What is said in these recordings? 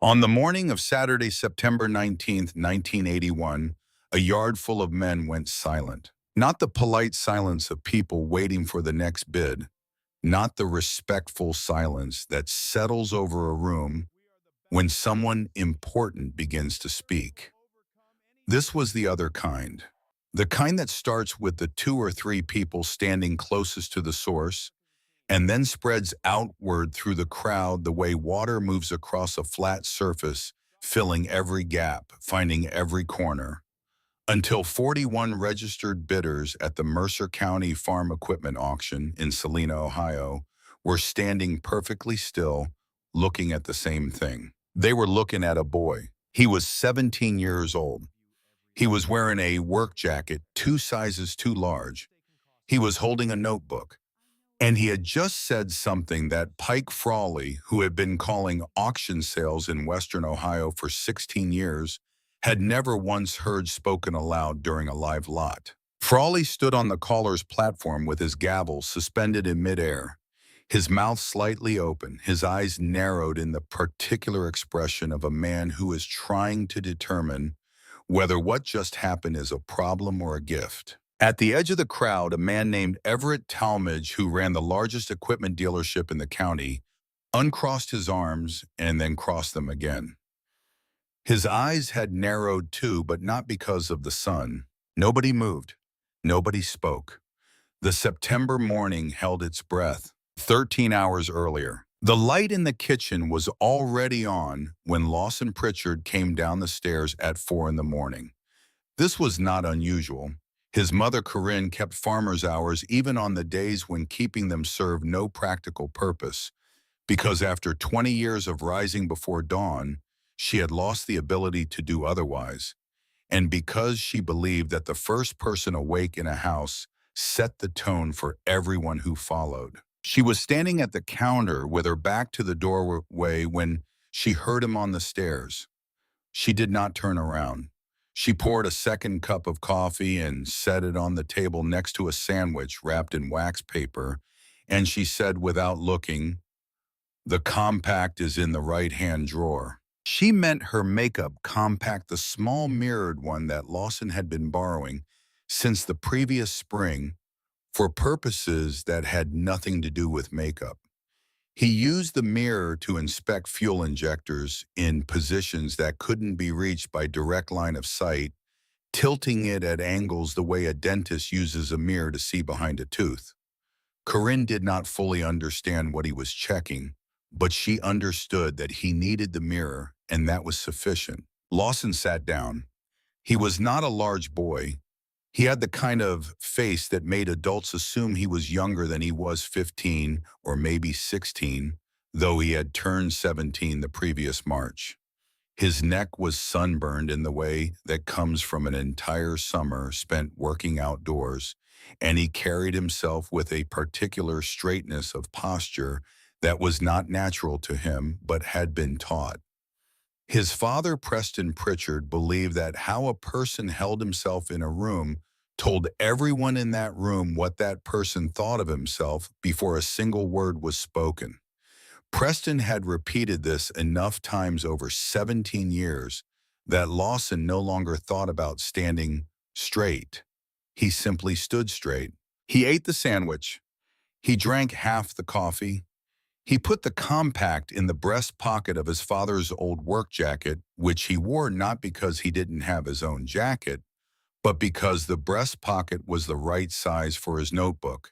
On the morning of Saturday, September 19th, 1981, a yard full of men went silent. Not the polite silence of people waiting for the next bid, not the respectful silence that settles over a room when someone important begins to speak. This was the other kind. The kind that starts with the two or three people standing closest to the source and then spreads outward through the crowd the way water moves across a flat surface, filling every gap, finding every corner, until 41 registered bidders at the Mercer County Farm Equipment Auction in Salina, Ohio, were standing perfectly still, looking at the same thing. They were looking at a boy. He was 17 years old. He was wearing a work jacket 2 sizes too large. He was holding a notebook. And he had just said something that Pike Frawley, who had been calling auction sales in Western Ohio for 16 years, had never once heard spoken aloud during a live lot. Frawley stood on the caller's platform with his gavel suspended in midair, his mouth slightly open, his eyes narrowed in the particular expression of a man who is trying to determine whether what just happened is a problem or a gift. At the edge of the crowd, a man named Everett Talmadge, who ran the largest equipment dealership in the county, uncrossed his arms and then crossed them again. His eyes had narrowed too, but not because of the sun. Nobody moved. Nobody spoke. The September morning held its breath. 13 hours earlier, the light in the kitchen was already on when Lawson Pritchard came down the stairs at 4 in the morning. This was not unusual. His mother, Corinne, kept farmers' hours even on the days when keeping them served no practical purpose, because after 20 years of rising before dawn, she had lost the ability to do otherwise, and because she believed that the first person awake in a house set the tone for everyone who followed. She was standing at the counter with her back to the doorway when she heard him on the stairs. She did not turn around. She poured a second cup of coffee and set it on the table next to a sandwich wrapped in wax paper, and she said without looking, "The compact is in the right-hand drawer." She meant her makeup compact, the small mirrored one that Lawson had been borrowing since the previous spring for purposes that had nothing to do with makeup. He used the mirror to inspect fuel injectors in positions that couldn't be reached by direct line of sight, tilting it at angles the way a dentist uses a mirror to see behind a tooth. Corinne did not fully understand what he was checking, but she understood that he needed the mirror, and that was sufficient. Lawson sat down. He was not a large boy. He had the kind of face that made adults assume he was younger than he was 15 or maybe 16, though he had turned 17 the previous March. His neck was sunburned in the way that comes from an entire summer spent working outdoors, and he carried himself with a particular straightness of posture that was not natural to him but had been taught. His father, Preston Pritchard, believed that how a person held himself in a room told everyone in that room what that person thought of himself before a single word was spoken. Preston had repeated this enough times over 17 years that Lawson no longer thought about standing straight. He simply stood straight. He ate the sandwich. He drank half the coffee. He put the compact in the breast pocket of his father's old work jacket, which he wore not because he didn't have his own jacket, but because the breast pocket was the right size for his notebook,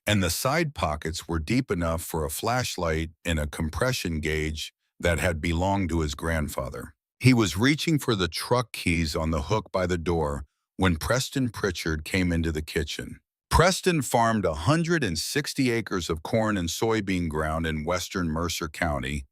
and the side pockets were deep enough for a flashlight and a compression gauge that had belonged to his grandfather. He was reaching for the truck keys on the hook by the door when Preston Pritchard came into the kitchen. Preston farmed 160 acres of corn and soybean ground in western Mercer County,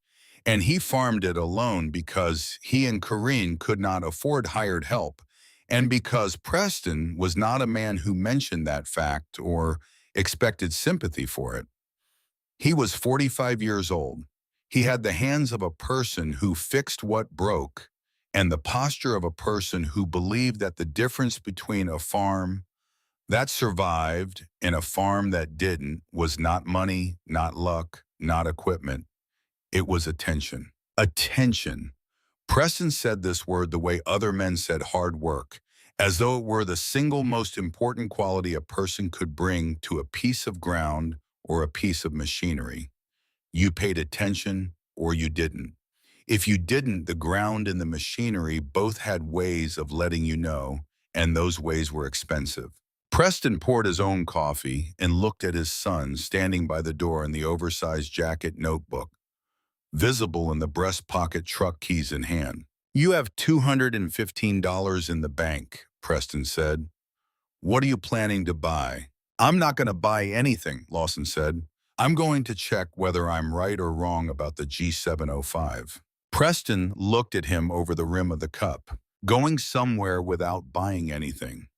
and he farmed it alone because he and Corinne could not afford hired help, and because Preston was not a man who mentioned that fact or expected sympathy for it. He was 45 years old. He had the hands of a person who fixed what broke and the posture of a person who believed that the difference between a farm that survived and a farm that didn't was not money, not luck, not equipment. It was attention. Attention. Preston said this word the way other men said hard work, as though it were the single most important quality a person could bring to a piece of ground or a piece of machinery. You paid attention or you didn't. If you didn't, the ground and the machinery both had ways of letting you know, and those ways were expensive. Preston poured his own coffee and looked at his son standing by the door in the oversized jacket notebook, visible in the breast pocket, truck keys in hand. "You have $215 in the bank," Preston said. "What are you planning to buy?" "I'm not going to buy anything," Lawson said. "I'm going to check whether I'm right or wrong about the G705. Preston looked at him over the rim of the cup. "Going somewhere without buying anything.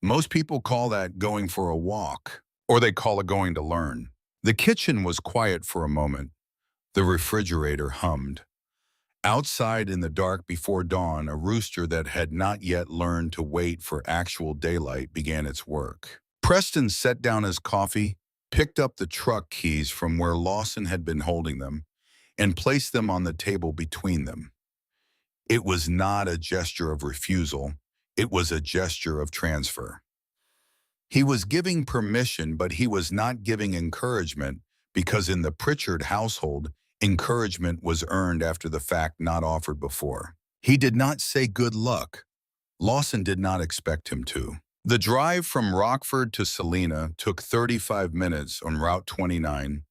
Most people call that going for a walk, or they call it going to learn." The kitchen was quiet for a moment. The refrigerator hummed. Outside in the dark before dawn, a rooster that had not yet learned to wait for actual daylight began its work. Preston set down his coffee, picked up the truck keys from where Lawson had been holding them, and placed them on the table between them. It was not a gesture of refusal. It was a gesture of transfer. He was giving permission, but he was not giving encouragement, because in the Pritchard household, encouragement was earned after the fact, not offered before. He did not say good luck. Lawson did not expect him to. The drive from Rockford to Salina took 35 minutes on Route 29,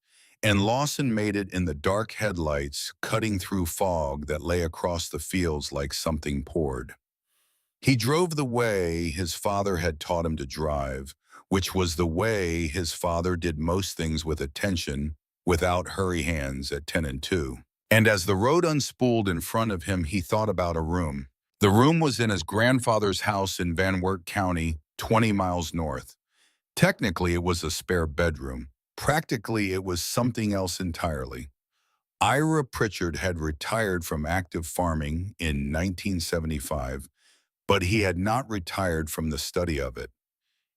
and Lawson made it in the dark headlights, cutting through fog that lay across the fields like something poured. He drove the way his father had taught him to drive, which was the way his father did most things, with attention, without hurry hands, at 10 and 2. And as the road unspooled in front of him, he thought about a room. The room was in his grandfather's house in Van Wert County, 20 miles north. Technically, it was a spare bedroom. Practically, it was something else entirely. Ira Pritchard had retired from active farming in 1975, but he had not retired from the study of it.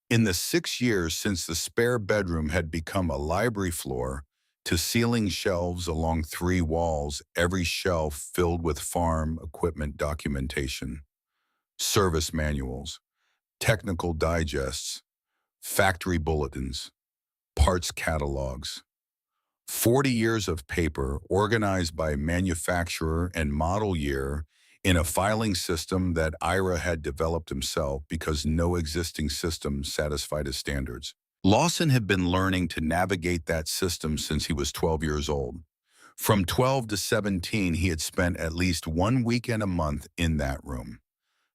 In the 6 years since the spare bedroom had become a library floor, to ceiling shelves along 3 walls, every shelf filled with farm equipment documentation, service manuals, technical digests, factory bulletins, parts catalogs. 40 years of paper organized by manufacturer and model year in a filing system that Ira had developed himself because no existing system satisfied his standards. Lawson had been learning to navigate that system since he was 12 years old. From 12 to 17, he had spent at least 1 weekend a month in that room.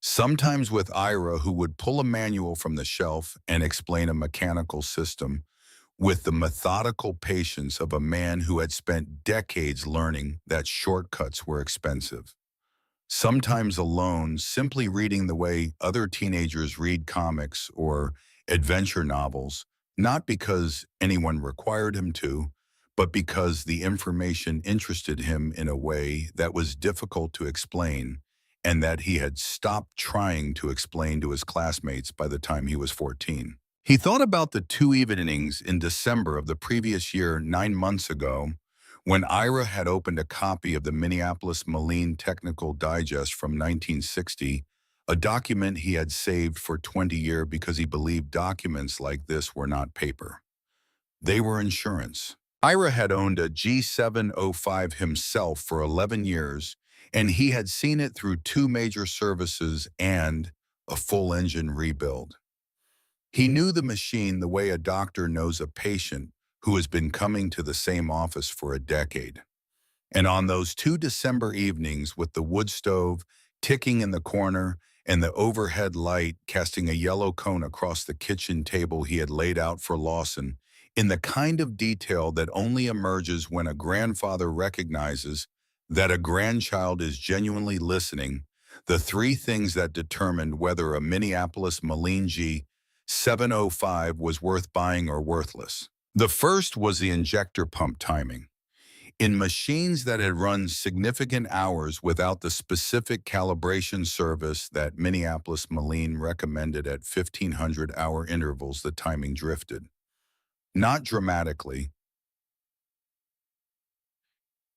Sometimes with Ira, who would pull a manual from the shelf and explain a mechanical system with the methodical patience of a man who had spent decades learning that shortcuts were expensive. Sometimes alone, simply reading the way other teenagers read comics or adventure novels, not because anyone required him to, but because the information interested him in a way that was difficult to explain, and that he had stopped trying to explain to his classmates by the time he was 14. He thought about the 2 evenings in December of the previous year, 9 months ago, when Ira had opened a copy of the Minneapolis Moline Technical Digest from 1960, a document he had saved for 20 years because he believed documents like this were not paper. They were insurance. Ira had owned a G705 himself for 11 years, and he had seen it through 2 major services and a full engine rebuild. He knew the machine the way a doctor knows a patient who has been coming to the same office for a decade. And on those 2 December evenings, with the wood stove ticking in the corner and the overhead light casting a yellow cone across the kitchen table he had laid out for Lawson, in the kind of detail that only emerges when a grandfather recognizes that a grandchild is genuinely listening, the 3 things that determined whether a Minneapolis Moline G705 was worth buying or worthless. The first was the injector pump timing. In machines that had run significant hours without the specific calibration service that Minneapolis Moline recommended at 1,500-hour intervals, the timing drifted. Not dramatically,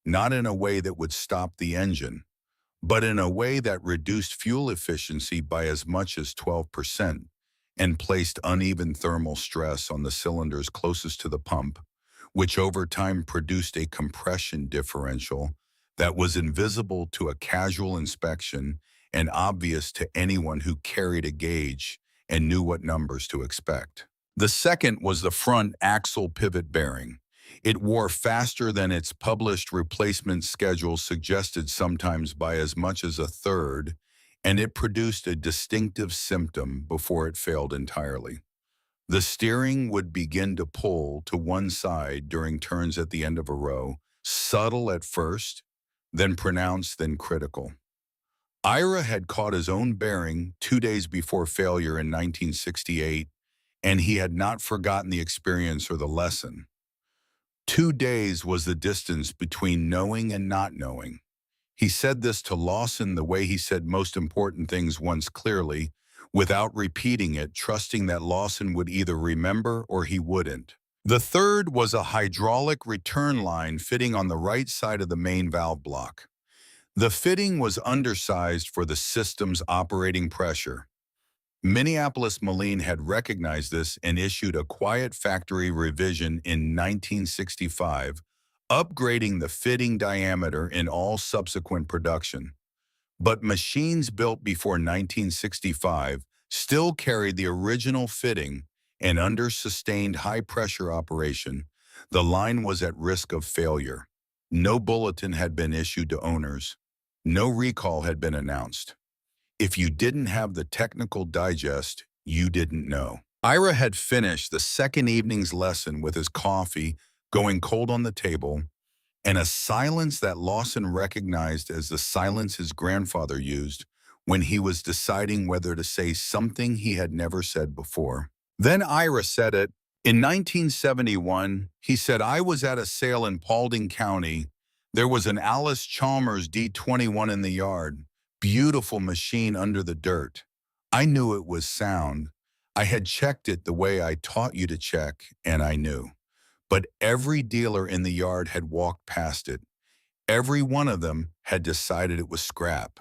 not in a way that would stop the engine, but in a way that reduced fuel efficiency by as much as 12% and placed uneven thermal stress on the cylinders closest to the pump, which over time produced a compression differential that was invisible to a casual inspection and obvious to anyone who carried a gauge and knew what numbers to expect. The second was the front axle pivot bearing. It wore faster than its published replacement schedule suggested, sometimes by as much as a third, and it produced a distinctive symptom before it failed entirely. The steering would begin to pull to one side during turns at the end of a row, subtle at first, then pronounced, then critical. Ira had caught his own bearing 2 days before failure in 1968, and he had not forgotten the experience or the lesson. 2 days was the distance between knowing and not knowing. He said this to Lawson the way he said most important things, once clearly, without repeating it, trusting that Lawson would either remember or he wouldn't. The third was a hydraulic return line fitting on the right side of the main valve block. The fitting was undersized for the system's operating pressure. Minneapolis Moline had recognized this and issued a quiet factory revision in 1965, upgrading the fitting diameter in all subsequent production. But machines built before 1965 still carried the original fitting, and under sustained high-pressure operation, the line was at risk of failure. No bulletin had been issued to owners. No recall had been announced. If you didn't have the technical digest, you didn't know. Ira had finished the second evening's lesson with his coffee going cold on the table, and a silence that Lawson recognized as the silence his grandfather used when he was deciding whether to say something he had never said before. Then Ira said it. In 1971, he said, "I was at a sale in Paulding County. There was an Alice Chalmers D21 in the yard. Beautiful machine under the dirt. I knew it was sound. I had checked it the way I taught you to check, and I knew. But every dealer in the yard had walked past it. Every one of them had decided it was scrap.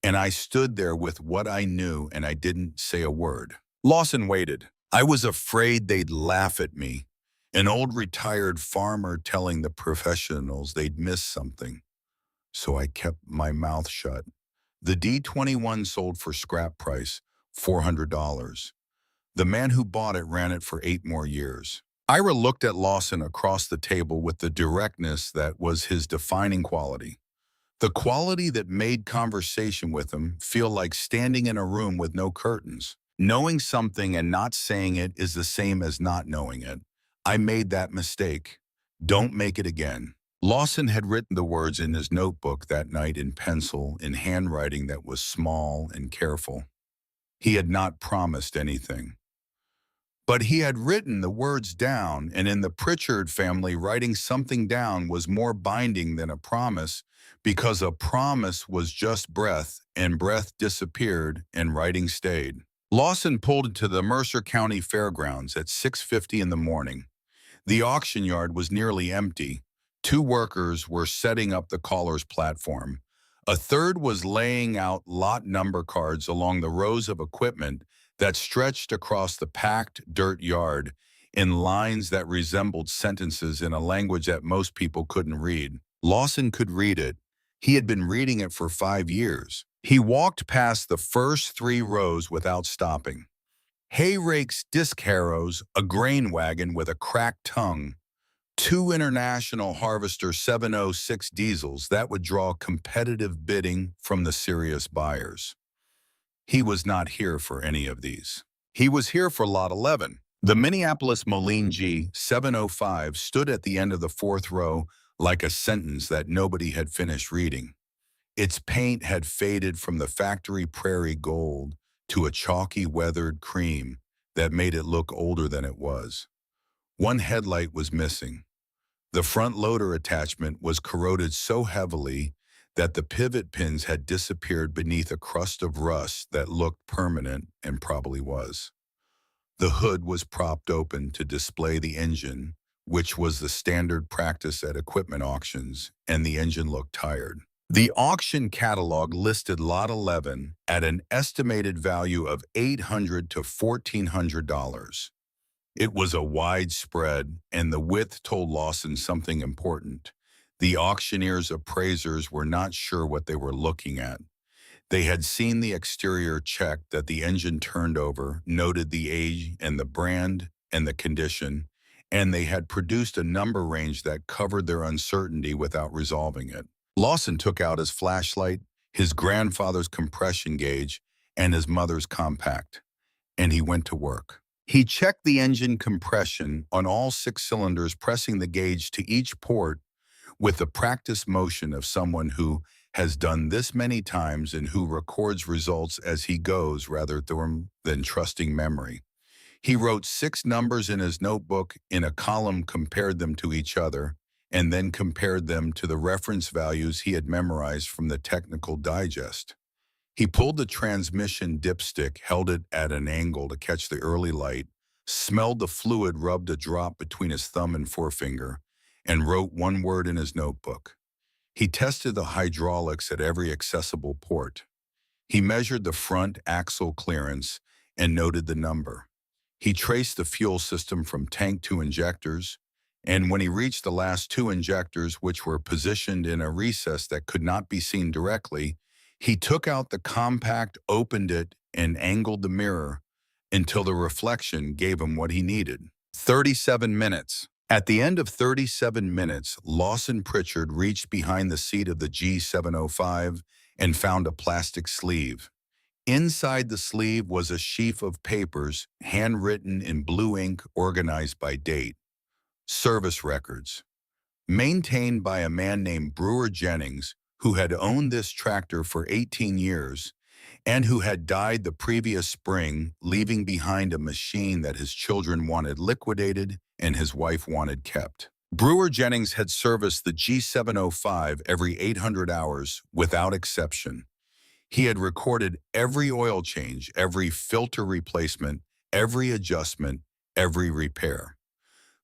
And I stood there with what I knew, and I didn't say a word." Lawson waited. "I was afraid they'd laugh at me. An old retired farmer telling the professionals they'd missed something. So I kept my mouth shut. The D21 sold for scrap price, $400. The man who bought it ran it for 8 more years." Ira looked at Lawson across the table with the directness that was his defining quality. The quality that made conversation with him feel like standing in a room with no curtains. Knowing something and not saying it is the same as not knowing it. "I made that mistake. Don't make it again." Lawson had written the words in his notebook that night in pencil, in handwriting that was small and careful. He had not promised anything. But he had written the words down, and in the Pritchard family, writing something down was more binding than a promise, because a promise was just breath, and breath disappeared, and writing stayed. Lawson pulled into the Mercer County Fairgrounds at 6:50 in the morning. The auction yard was nearly empty. 2 workers were setting up the caller's platform. A third was laying out lot number cards along the rows of equipment that stretched across the packed dirt yard in lines that resembled sentences in a language that most people couldn't read. Lawson could read it. He had been reading it for 5 years. He walked past the first 3 rows without stopping. Hay rakes, disc harrows, a grain wagon with a cracked tongue, 2 International Harvester 706 diesels that would draw competitive bidding from the serious buyers. He was not here for any of these. He was here for Lot 11. The Minneapolis Moline G705 stood at the end of the 4th row like a sentence that nobody had finished reading. Its paint had faded from the factory prairie gold to a chalky weathered cream that made it look older than it was. One headlight was missing. The front loader attachment was corroded so heavily that the pivot pins had disappeared beneath a crust of rust that looked permanent and probably was. The hood was propped open to display the engine, which was the standard practice at equipment auctions, and the engine looked tired. The auction catalog listed Lot 11 at an estimated value of $800 to $1,400. It was a wide spread, and the width told Lawson something important. The auctioneer's appraisers were not sure what they were looking at. They had seen the exterior check that the engine turned over, noted the age and the brand and the condition, and they had produced a number range that covered their uncertainty without resolving it. Lawson took out his flashlight, his grandfather's compression gauge, and his mother's compact, and he went to work. He checked the engine compression on all 6 cylinders, pressing the gauge to each port with the practiced motion of someone who has done this many times and who records results as he goes rather than trusting memory. He wrote 6 numbers in his notebook in a column, compared them to each other, and then compared them to the reference values he had memorized from the technical digest. He pulled the transmission dipstick, held it at an angle to catch the early light, smelled the fluid, rubbed a drop between his thumb and forefinger, and wrote one word in his notebook. He tested the hydraulics at every accessible port. He measured the front axle clearance and noted the number. He traced the fuel system from tank to injectors, and when he reached the last 2 injectors, which were positioned in a recess that could not be seen directly, he took out the compact, opened it, and angled the mirror until the reflection gave him what he needed. 37 minutes. At the end of 37 minutes, Lawson Pritchard reached behind the seat of the G705 and found a plastic sleeve. Inside the sleeve was a sheaf of papers, handwritten in blue ink, organized by date. Service records, maintained by a man named Brewer Jennings, who had owned this tractor for 18 years and who had died the previous spring, leaving behind a machine that his children wanted liquidated and his wife wanted kept. Brewer Jennings had serviced the G705 every 800 hours without exception. He had recorded every oil change, every filter replacement, every adjustment, every repair.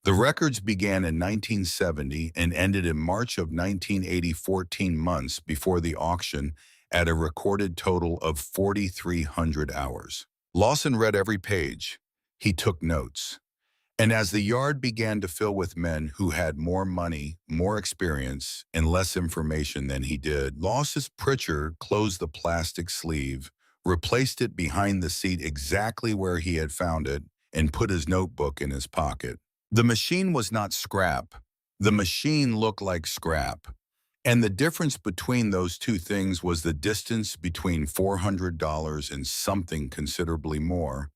The records began in 1970 and ended in March of 1980, 14 months before the auction, at a recorded total of 4,300 hours. Lawson read every page. He took notes. And as the yard began to fill with men who had more money, more experience, and less information than he did, Lawson Pritchard closed the plastic sleeve, replaced it behind the seat exactly where he had found it, and put his notebook in his pocket. The machine was not scrap. The machine looked like scrap. And the difference between those two things was the distance between $400 and something considerably more.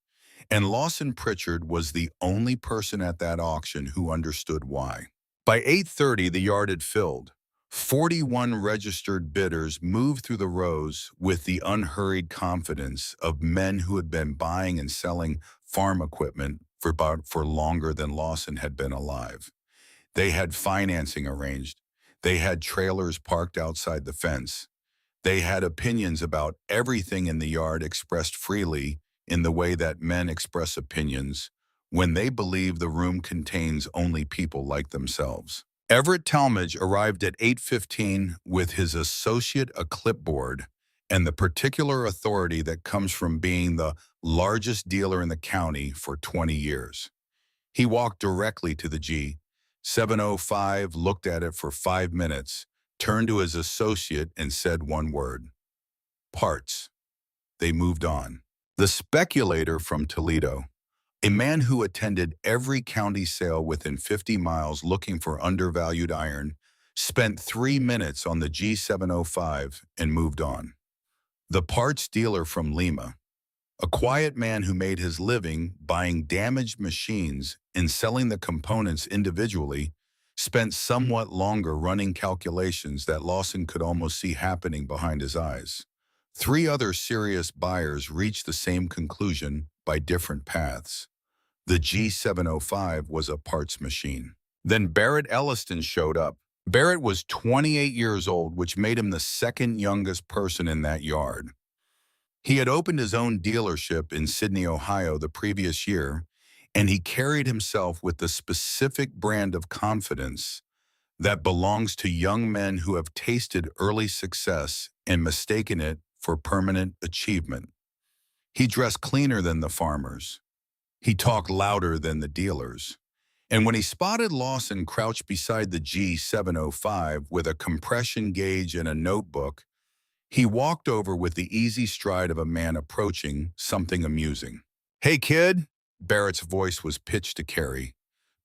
And Lawson Pritchard was the only person at that auction who understood why. By 8:30, the yard had filled. 41 registered bidders moved through the rows with the unhurried confidence of men who had been buying and selling farm equipment for longer than Lawson had been alive. They had financing arranged. They had trailers parked outside the fence. They had opinions about everything in the yard, expressed freely in the way that men express opinions when they believe the room contains only people like themselves. Everett Talmadge arrived at 8:15 with his associate, a clipboard, and the particular authority that comes from being the largest dealer in the county for 20 years. He walked directly to the G705, looked at it for 5 minutes, turned to his associate and said one word: parts. They moved on. The speculator from Toledo, a man who attended every county sale within 50 miles looking for undervalued iron, spent 3 minutes on the G705 and moved on. The parts dealer from Lima, a quiet man who made his living buying damaged machines and selling the components individually, spent somewhat longer running calculations that Lawson could almost see happening behind his eyes. 3 other serious buyers reached the same conclusion by different paths. The G705 was a parts machine. Then Barrett Elliston showed up. Barrett was 28 years old, which made him the second youngest person in that yard. He had opened his own dealership in Sydney, Ohio the previous year, and he carried himself with the specific brand of confidence that belongs to young men who have tasted early success and mistaken it for permanent achievement. He dressed cleaner than the farmers. He talked louder than the dealers. And when he spotted Lawson crouched beside the G705 with a compression gauge and a notebook, he walked over with the easy stride of a man approaching something amusing. "Hey, kid," Barrett's voice was pitched to Carey.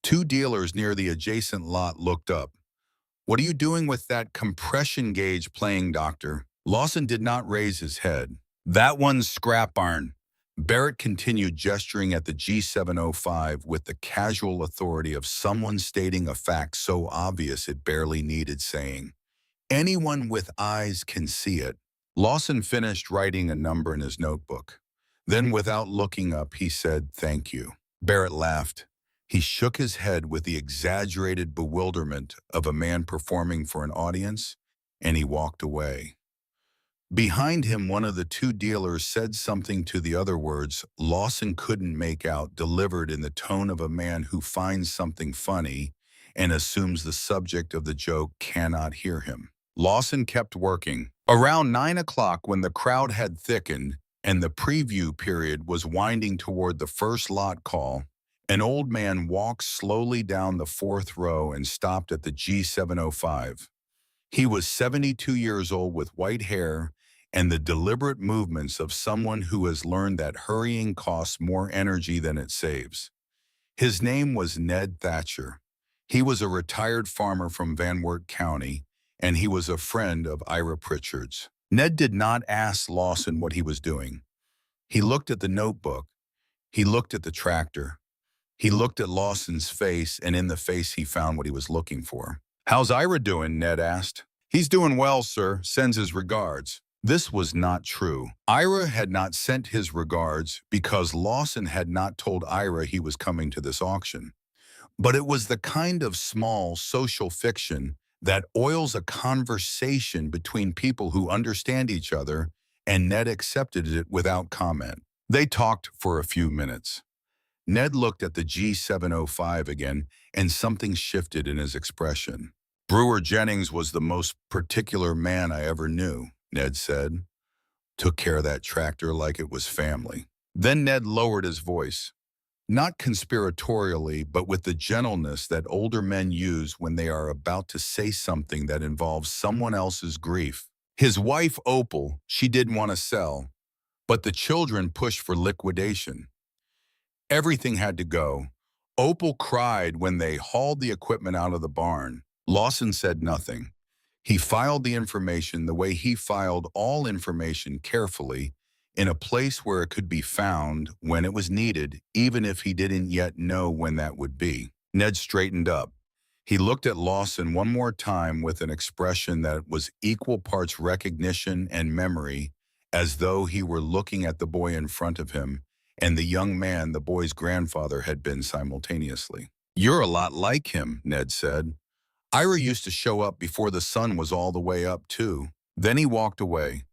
Two dealers near the adjacent lot looked up. "What are you doing with that compression gauge playing, Doctor?" Lawson did not raise his head. "That one's scrap iron." Barrett continued gesturing at the G705 with the casual authority of someone stating a fact so obvious it barely needed saying. "Anyone with eyes can see it." Lawson finished writing a number in his notebook. Then, without looking up, he said, "Thank you." Barrett laughed. He shook his head with the exaggerated bewilderment of a man performing for an audience, and he walked away. Behind him, one of the two dealers said something to the other words Lawson couldn't make out, delivered in the tone of a man who finds something funny and assumes the subject of the joke cannot hear him. Lawson kept working. Around 9 o'clock, when the crowd had thickened and the preview period was winding toward the first lot call, an old man walked slowly down the fourth row and stopped at the G705. He was 72 years old with white hair and the deliberate movements of someone who has learned that hurrying costs more energy than it saves. His name was Ned Thatcher. He was a retired farmer from Van Wert County, and he was a friend of Ira Pritchard's. Ned did not ask Lawson what he was doing. He looked at the notebook. He looked at the tractor. He looked at Lawson's face, and in the face he found what he was looking for. "How's Ira doing?" Ned asked. "He's doing well, sir. Sends his regards." This was not true. Ira had not sent his regards because Lawson had not told Ira he was coming to this auction. But it was the kind of small social fiction that oils a conversation between people who understand each other, and Ned accepted it without comment. They talked for a few minutes. Ned looked at the G705 again, and something shifted in his expression. "Brewer Jennings was the most particular man I ever knew," Ned said. "Took care of that tractor like it was family." Then Ned lowered his voice, not conspiratorially, but with the gentleness that older men use when they are about to say something that involves someone else's grief. "His wife, Opal, she didn't want to sell, but the children pushed for liquidation. Everything had to go. Opal cried when they hauled the equipment out of the barn." Lawson said nothing. He filed the information the way he filed all information, carefully, in a place where it could be found when it was needed, even if he didn't yet know when that would be. Ned straightened up. He looked at Lawson one more time with an expression that was equal parts recognition and memory, as though he were looking at the boy in front of him and the young man the boy's grandfather had been simultaneously. "You're a lot like him," Ned said. "Ira used to show up before the sun was all the way up, too." Then he walked away,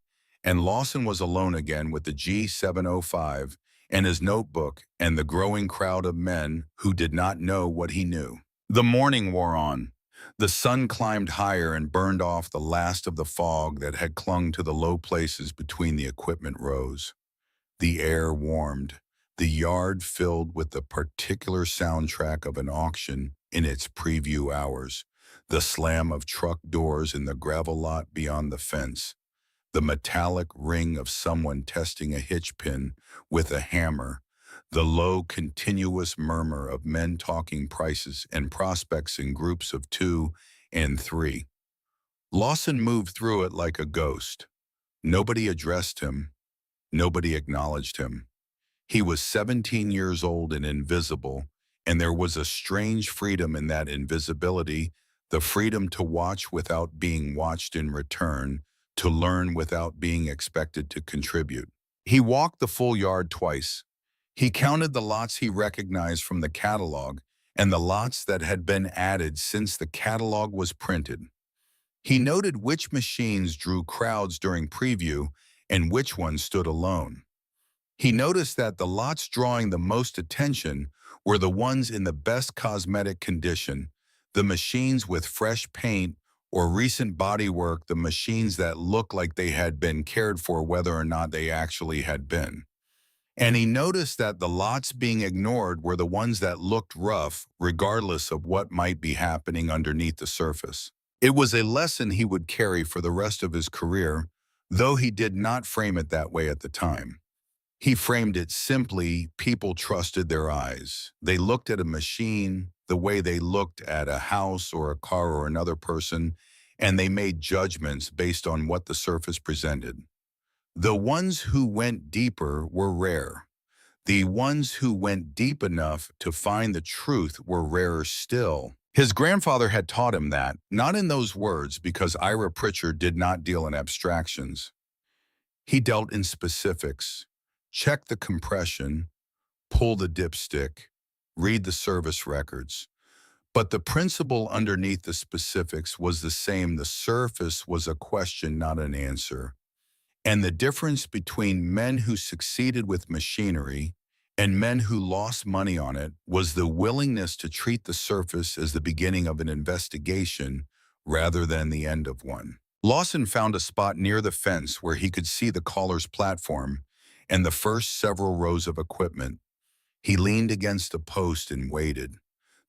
and Lawson was alone again with the G705 and his notebook and the growing crowd of men who did not know what he knew. The morning wore on. The sun climbed higher and burned off the last of the fog that had clung to the low places between the equipment rows. The air warmed, the yard filled with the particular soundtrack of an auction in its preview hours, the slam of truck doors in the gravel lot beyond the fence, the metallic ring of someone testing a hitch pin with a hammer, the low, continuous murmur of men talking prices and prospects in groups of 2 and 3. Lawson moved through it like a ghost. Nobody addressed him. Nobody acknowledged him. He was 17 years old and invisible, and there was a strange freedom in that invisibility, the freedom to watch without being watched in return, to learn without being expected to contribute. He walked the full yard twice. He counted the lots he recognized from the catalog and the lots that had been added since the catalog was printed. He noted which machines drew crowds during preview and which ones stood alone. He noticed that the lots drawing the most attention were the ones in the best cosmetic condition, The machines with fresh paint or recent bodywork, the machines that look like they had been cared for whether or not they actually had been. And he noticed that the lots being ignored were the ones that looked rough, regardless of what might be happening underneath the surface. It was a lesson he would carry for the rest of his career, though he did not frame it that way at the time. He framed it simply: people trusted their eyes. They looked at a machine the way they looked at a house or a car or another person, and they made judgments based on what the surface presented. The ones who went deeper were rare. The ones who went deep enough to find the truth were rarer still. His grandfather had taught him that, not in those words, because Ira Pritchard did not deal in abstractions. He dealt in specifics. Check the compression, pull the dipstick, read the service records. But the principle underneath the specifics was the same. The surface was a question, not an answer. And the difference between men who succeeded with machinery and men who lost money on it was the willingness to treat the surface as the beginning of an investigation rather than the end of one. Lawson found a spot near the fence where he could see the caller's platform and the first several rows of equipment. He leaned against a post and waited.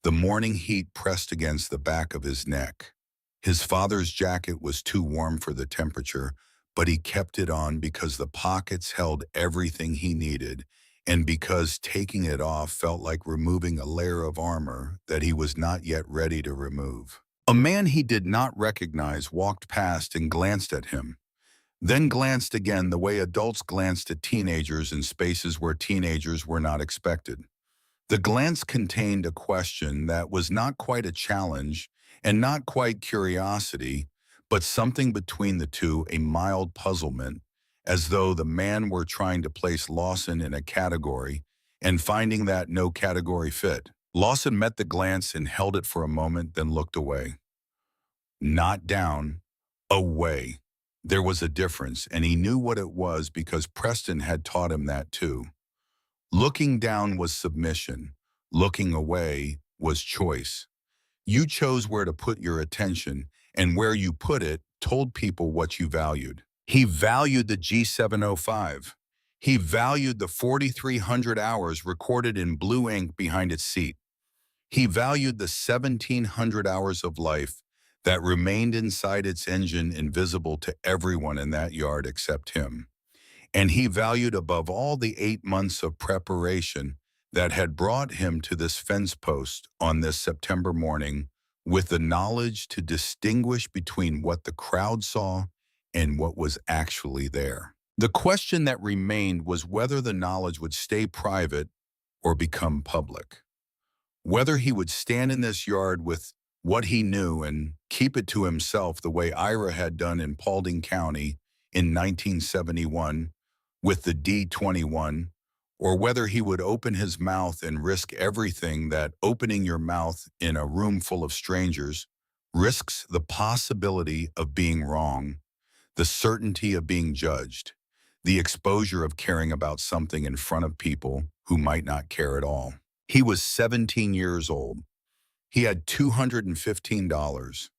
The morning heat pressed against the back of his neck. His father's jacket was too warm for the temperature, but he kept it on because the pockets held everything he needed, and because taking it off felt like removing a layer of armor that he was not yet ready to remove. A man he did not recognize walked past and glanced at him, then glanced again the way adults glanced at teenagers in spaces where teenagers were not expected. The glance contained a question that was not quite a challenge and not quite curiosity, but something between the two, a mild puzzlement, as though the man were trying to place Lawson in a category and finding that no category fit. Lawson met the glance and held it for a moment, then looked away. Not down, away. There was a difference, and he knew what it was because Preston had taught him that too. Looking down was submission. Looking away was choice. You chose where to put your attention, and where you put it told people what you valued. He valued the G705. He valued the 4,300 hours recorded in blue ink behind its seat. He valued the 1,700 hours of life that remained inside its engine, invisible to everyone in that yard except him. And he valued above all the 8 months of preparation that had brought him to this fence post on this September morning, with the knowledge to distinguish between what the crowd saw and what was actually there. The question that remained was whether the knowledge would stay private or become public. Whether he would stand in this yard with what he knew and keep it to himself the way Ira had done in Paulding County in 1971 with the D21, or whether he would open his mouth and risk everything that opening your mouth in a room full of strangers risks: the possibility of being wrong, the certainty of being judged, the exposure of caring about something in front of people who might not care at all. He was 17 years old. He had $215.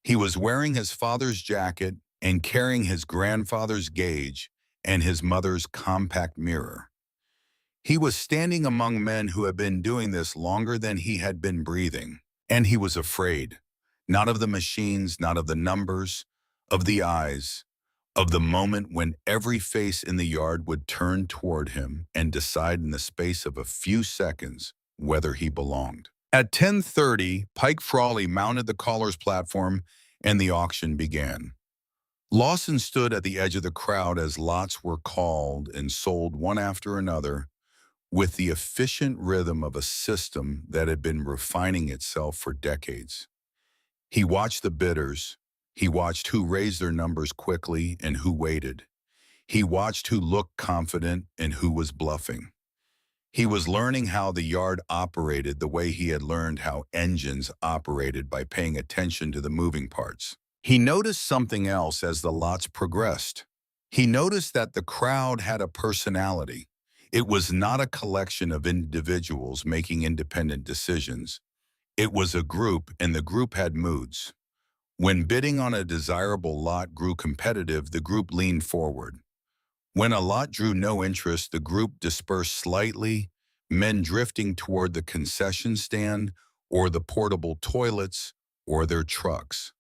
He was wearing his father's jacket and carrying his grandfather's gauge and his mother's compact mirror. He was standing among men who had been doing this longer than he had been breathing, and he was afraid, not of the machines, not of the numbers, of the eyes, of the moment when every face in the yard would turn toward him and decide in the space of a few seconds whether he belonged. At 10:30, Pike Frawley mounted the caller's platform and the auction began. Lawson stood at the edge of the crowd as lots were called and sold one after another, with the efficient rhythm of a system that had been refining itself for decades. He watched the bidders. He watched who raised their numbers quickly and who waited. He watched who looked confident and who was bluffing. He was learning how the yard operated the way he had learned how engines operated, by paying attention to the moving parts. He noticed something else as the lots progressed. He noticed that the crowd had a personality. It was not a collection of individuals making independent decisions. It was a group, and the group had moods. When bidding on a desirable lot grew competitive, the group leaned forward. When a lot drew no interest, the group dispersed slightly, men drifting toward the concession stand or the portable toilets or their trucks.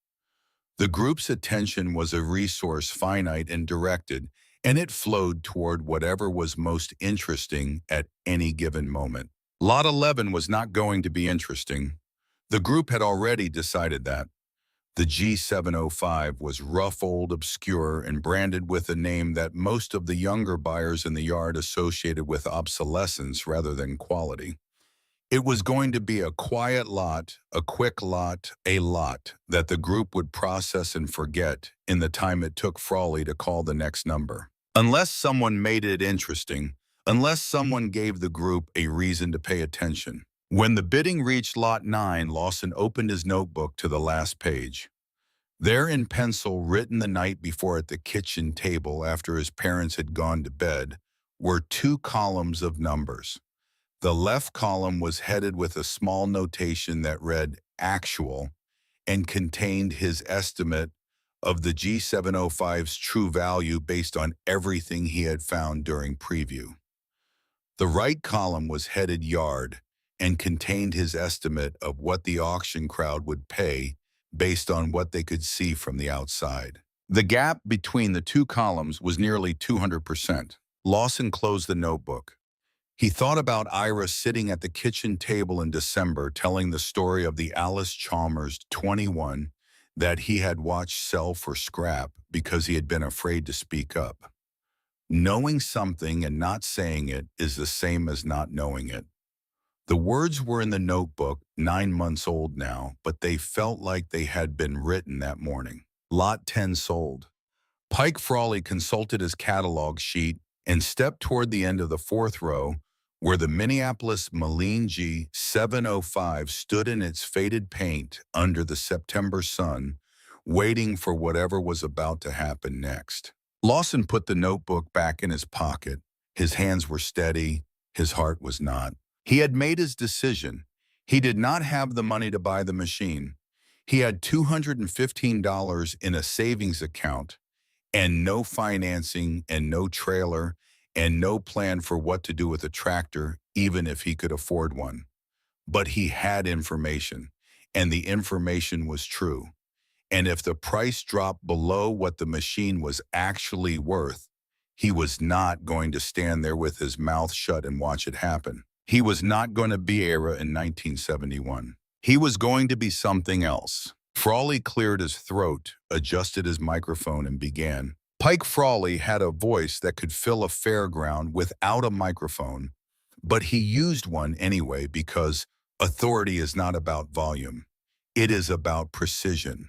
The group's attention was a resource finite and directed, and it flowed toward whatever was most interesting at any given moment. Lot 11 was not going to be interesting. The group had already decided that. The G705 was rough, old, obscure, and branded with a name that most of the younger buyers in the yard associated with obsolescence rather than quality. It was going to be a quiet lot, a quick lot, a lot that the group would process and forget in the time it took Frawley to call the next number. Unless someone made it interesting, unless someone gave the group a reason to pay attention. When the bidding reached Lot 9, Lawson opened his notebook to the last page. There in pencil, written the night before at the kitchen table after his parents had gone to bed, were two columns of numbers. The left column was headed with a small notation that read "actual" and contained his estimate of the G705's true value based on everything he had found during preview. The right column was headed "yard" and contained his estimate of what the auction crowd would pay based on what they could see from the outside. The gap between the two columns was nearly 200%. Lawson closed the notebook. He thought about Ira sitting at the kitchen table in December telling the story of the Alice Chalmers 21 that he had watched sell for scrap because he had been afraid to speak up. Knowing something and not saying it is the same as not knowing it. The words were in the notebook, 9 months old now, but they felt like they had been written that morning. Lot 10 sold. Pike Frawley consulted his catalog sheet and stepped toward the end of the fourth row, where the Minneapolis Moline G705 stood in its faded paint under the September sun, waiting for whatever was about to happen next. Lawson put the notebook back in his pocket. His hands were steady, his heart was not. He had made his decision. He did not have the money to buy the machine. He had $215 in a savings account and no financing and no trailer and no plan for what to do with a tractor, even if he could afford one. But he had information, and the information was true. And if the price dropped below what the machine was actually worth, he was not going to stand there with his mouth shut and watch it happen. He was not going to be Ira in 1971. He was going to be something else. Frawley cleared his throat, adjusted his microphone, and began. Pike Frawley had a voice that could fill a fairground without a microphone, but he used one anyway because authority is not about volume. It is about precision.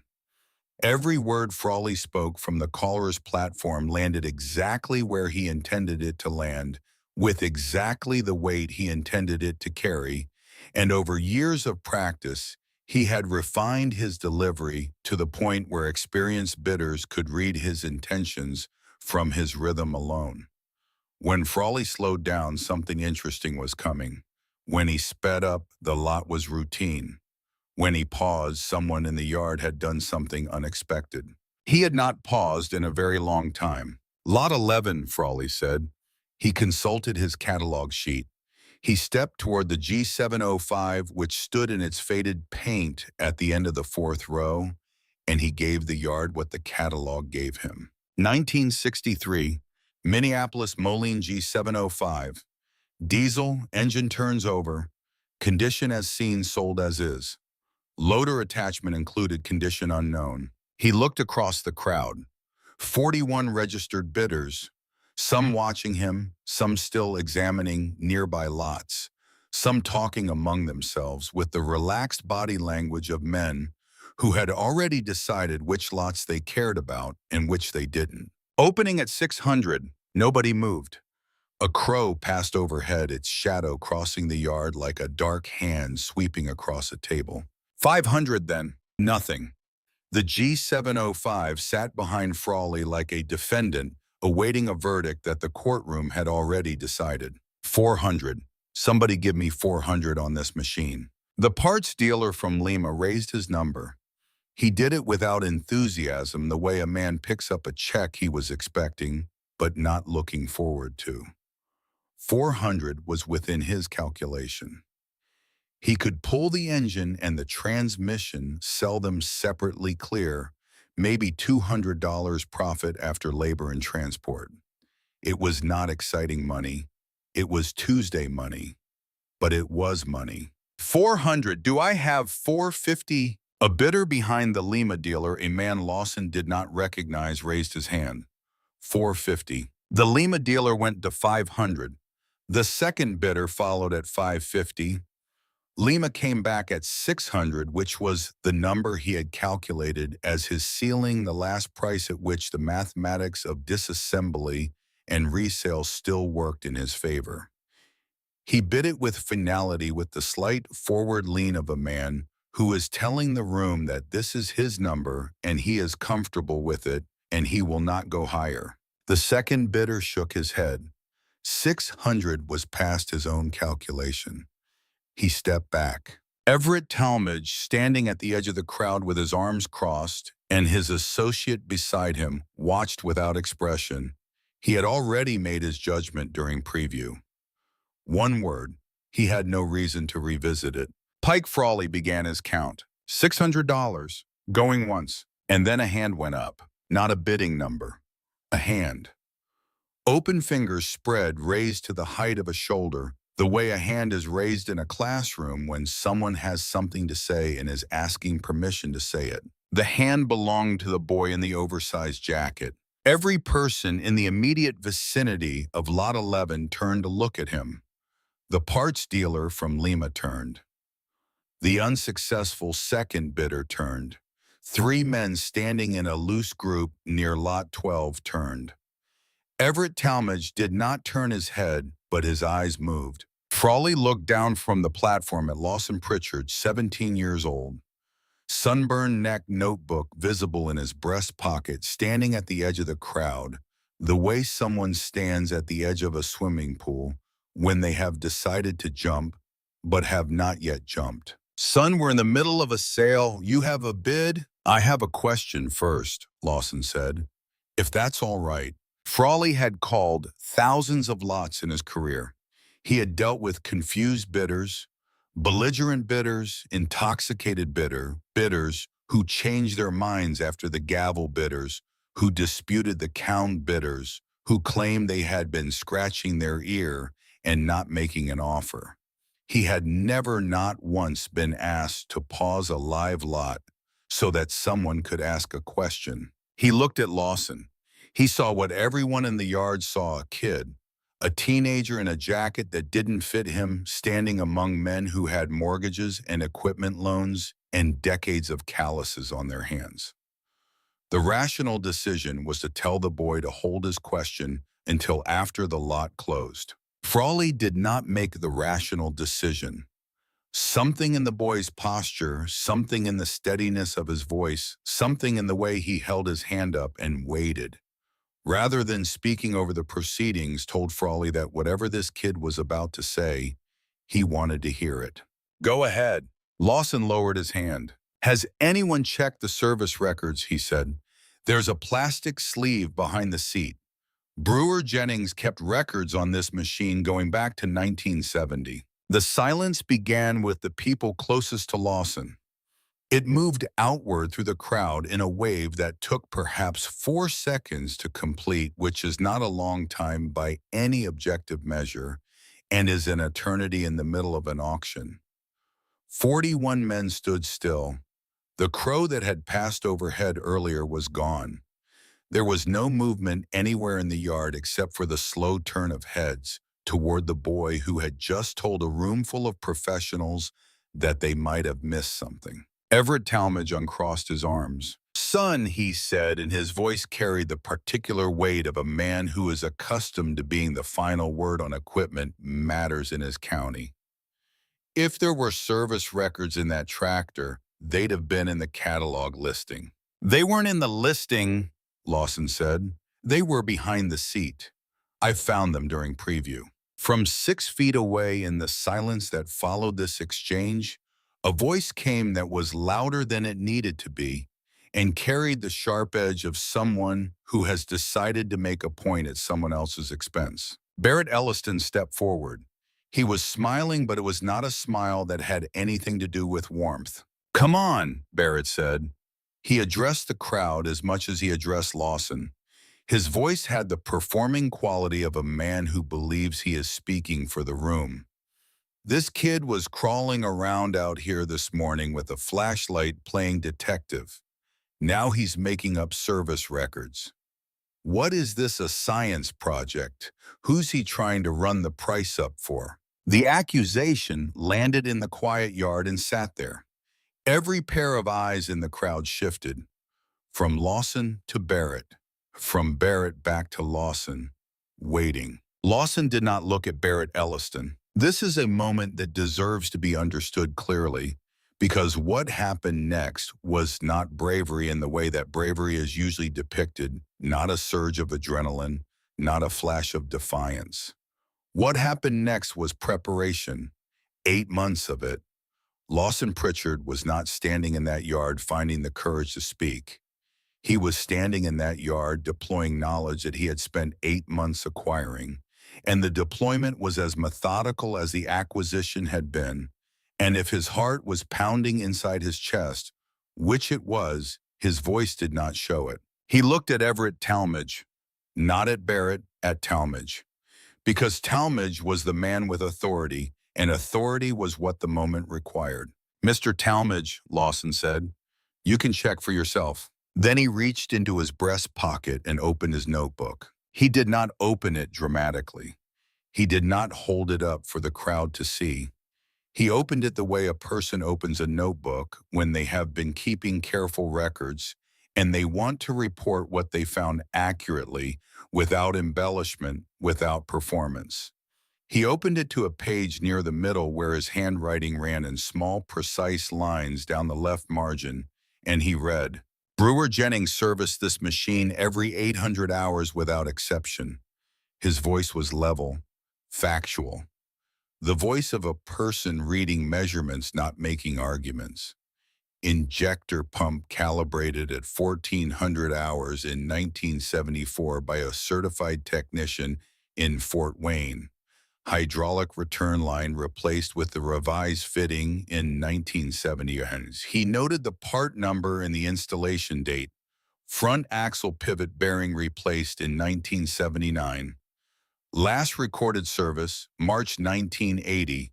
Every word Frawley spoke from the caller's platform landed exactly where he intended it to land, with exactly the weight he intended it to carry, and over years of practice, he had refined his delivery to the point where experienced bidders could read his intentions from his rhythm alone. When Frawley slowed down, something interesting was coming. When he sped up, the lot was routine. When he paused, someone in the yard had done something unexpected. He had not paused in a very long time. Lot 11, Frawley said. He consulted his catalog sheet. He stepped toward the G705, which stood in its faded paint at the end of the fourth row, and he gave the yard what the catalog gave him. 1963, Minneapolis Moline G705. Diesel, engine turns over. Condition as seen, sold as is. Loader attachment included, condition unknown. He looked across the crowd. 41 registered bidders. Some watching him, some still examining nearby lots, some talking among themselves with the relaxed body language of men who had already decided which lots they cared about and which they didn't. Opening at 600, nobody moved. A crow passed overhead, its shadow crossing the yard like a dark hand sweeping across a table. 500 then, nothing. The G705 sat behind Frawley like a defendant awaiting a verdict that the courtroom had already decided. 400. Somebody give me 400 on this machine. The parts dealer from Lima raised his number. He did it without enthusiasm, the way a man picks up a check he was expecting, but not looking forward to. 400 was within his calculation. He could pull the engine and the transmission, sell them separately clear, maybe $200 profit after labor and transport. It was not exciting money. It was Tuesday money, but it was money. 400, do I have 450? A bidder behind the Lima dealer, a man Lawson did not recognize, raised his hand. 450. The Lima dealer went to 500. The second bidder followed at 550. Lima came back at 600, which was the number he had calculated as his ceiling, the last price at which the mathematics of disassembly and resale still worked in his favor. He bid it with finality, with the slight forward lean of a man who is telling the room that this is his number and he is comfortable with it and he will not go higher. The second bidder shook his head. 600 was past his own calculation. He stepped back. Everett Talmadge, standing at the edge of the crowd with his arms crossed and his associate beside him, watched without expression. He had already made his judgment during preview. One word. He had no reason to revisit it. Pike Frawley began his count. $600, going once, and then a hand went up. Not a bidding number. A hand. Open fingers spread, raised to the height of a shoulder, the way a hand is raised in a classroom when someone has something to say and is asking permission to say it. The hand belonged to the boy in the oversized jacket. Every person in the immediate vicinity of Lot 11 turned to look at him. The parts dealer from Lima turned. The unsuccessful second bidder turned. 3 men standing in a loose group near Lot 12 turned. Everett Talmadge did not turn his head, but his eyes moved. Frawley looked down from the platform at Lawson Pritchard, 17 years old. Sunburned neck, notebook visible in his breast pocket, standing at the edge of the crowd, the way someone stands at the edge of a swimming pool when they have decided to jump, but have not yet jumped. Son, we're in the middle of a sale. You have a bid? I have a question first, Lawson said. If that's all right. Frawley had called thousands of lots in his career. He had dealt with confused bidders, belligerent bidders, intoxicated bidders who changed their minds after the gavel, bidders who disputed the count, bidders who claimed they had been scratching their ear and not making an offer. He had never, not once, been asked to pause a live lot so that someone could ask a question. He looked at Lawson. He saw what everyone in the yard saw: a kid, a teenager in a jacket that didn't fit him, standing among men who had mortgages and equipment loans and decades of calluses on their hands. The rational decision was to tell the boy to hold his question until after the lot closed. Frawley did not make the rational decision. Something in the boy's posture, something in the steadiness of his voice, something in the way he held his hand up and waited, rather than speaking over the proceedings, told Frawley that whatever this kid was about to say, he wanted to hear it. Go ahead. Lawson lowered his hand. Has anyone checked the service records? He said. There's a plastic sleeve behind the seat. Brewer Jennings kept records on this machine going back to 1970. The silence began with the people closest to Lawson. It moved outward through the crowd in a wave that took perhaps 4 seconds to complete, which is not a long time by any objective measure, and is an eternity in the middle of an auction. 41 men stood still. The crow that had passed overhead earlier was gone. There was no movement anywhere in the yard except for the slow turn of heads toward the boy who had just told a room full of professionals that they might have missed something. Everett Talmadge uncrossed his arms. Son, he said, and his voice carried the particular weight of a man who is accustomed to being the final word on equipment matters in his county. If there were service records in that tractor, they'd have been in the catalog listing. They weren't in the listing, Lawson said. They were behind the seat. I found them during preview. From 6 feet away, in the silence that followed this exchange, A voice came that was louder than it needed to be and carried the sharp edge of someone who has decided to make a point at someone else's expense. Barrett Elliston stepped forward. He was smiling, but it was not a smile that had anything to do with warmth. "Come on," Barrett said. He addressed the crowd as much as he addressed Lawson. His voice had the performing quality of a man who believes he is speaking for the room. "This kid was crawling around out here this morning with a flashlight playing detective. Now he's making up service records. What is this, a science project? Who's he trying to run the price up for?" The accusation landed in the quiet yard and sat there. Every pair of eyes in the crowd shifted, from Lawson to Barrett, from Barrett back to Lawson, waiting. Lawson did not look at Barrett Elliston. This is a moment that deserves to be understood clearly, because what happened next was not bravery in the way that bravery is usually depicted, not a surge of adrenaline, not a flash of defiance. What happened next was preparation, 8 months of it. Lawson Pritchard was not standing in that yard finding the courage to speak. He was standing in that yard deploying knowledge that he had spent 8 months acquiring, and the deployment was as methodical as the acquisition had been. And if his heart was pounding inside his chest, which it was, his voice did not show it. He looked at Everett Talmadge, not at Barrett, at Talmadge, because Talmadge was the man with authority, and authority was what the moment required. "Mr. Talmadge," Lawson said, "you can check for yourself." Then he reached into his breast pocket and opened his notebook. He did not open it dramatically. He did not hold it up for the crowd to see. He opened it the way a person opens a notebook when they have been keeping careful records and they want to report what they found accurately, without embellishment, without performance. He opened it to a page near the middle where his handwriting ran in small, precise lines down the left margin, and he read, "Brewer Jennings serviced this machine every 800 hours without exception." His voice was level, factual. The voice of a person reading measurements, not making arguments. "Injector pump calibrated at 1400 hours in 1974 by a certified technician in Fort Wayne. Hydraulic return line replaced with the revised fitting in 1970." He noted the part number and the installation date. "Front axle pivot bearing replaced in 1979. Last recorded service, March 1980.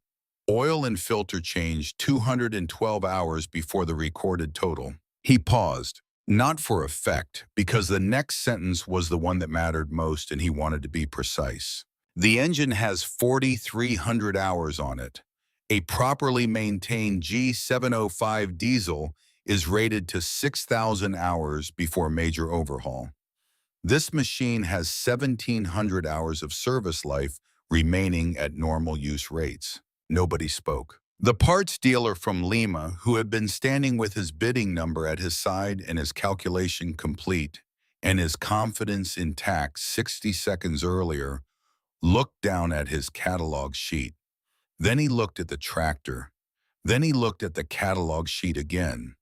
Oil and filter change 212 hours before the recorded total." He paused, not for effect, because the next sentence was the one that mattered most and he wanted to be precise. "The engine has 4,300 hours on it. A properly maintained G705 diesel is rated to 6,000 hours before major overhaul. This machine has 1,700 hours of service life remaining at normal use rates." Nobody spoke. The parts dealer from Lima, who had been standing with his bidding number at his side and his calculation complete and his confidence intact 60 seconds earlier, looked down at his catalog sheet. Then he looked at the tractor. Then he looked at the catalog sheet again.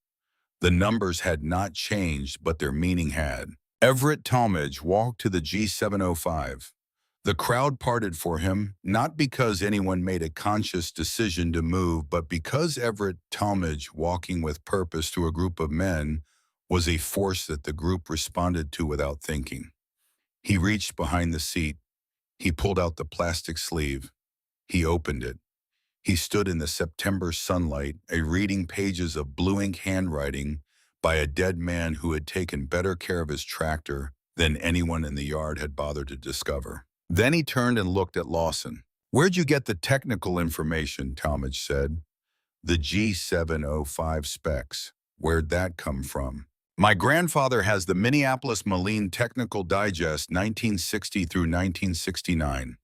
The numbers had not changed, but their meaning had. Everett Talmadge walked to the G705. The crowd parted for him, not because anyone made a conscious decision to move, but because Everett Talmadge, walking with purpose to a group of men, was a force that the group responded to without thinking. He reached behind the seat. He pulled out the plastic sleeve. He opened it. He stood in the September sunlight, reading pages of blue ink handwriting by a dead man who had taken better care of his tractor than anyone in the yard had bothered to discover. Then he turned and looked at Lawson. "Where'd you get the technical information?" Talmadge said. "The G705 specs. Where'd that come from?" "My grandfather has the Minneapolis Moline Technical Digest 1960 through 1969.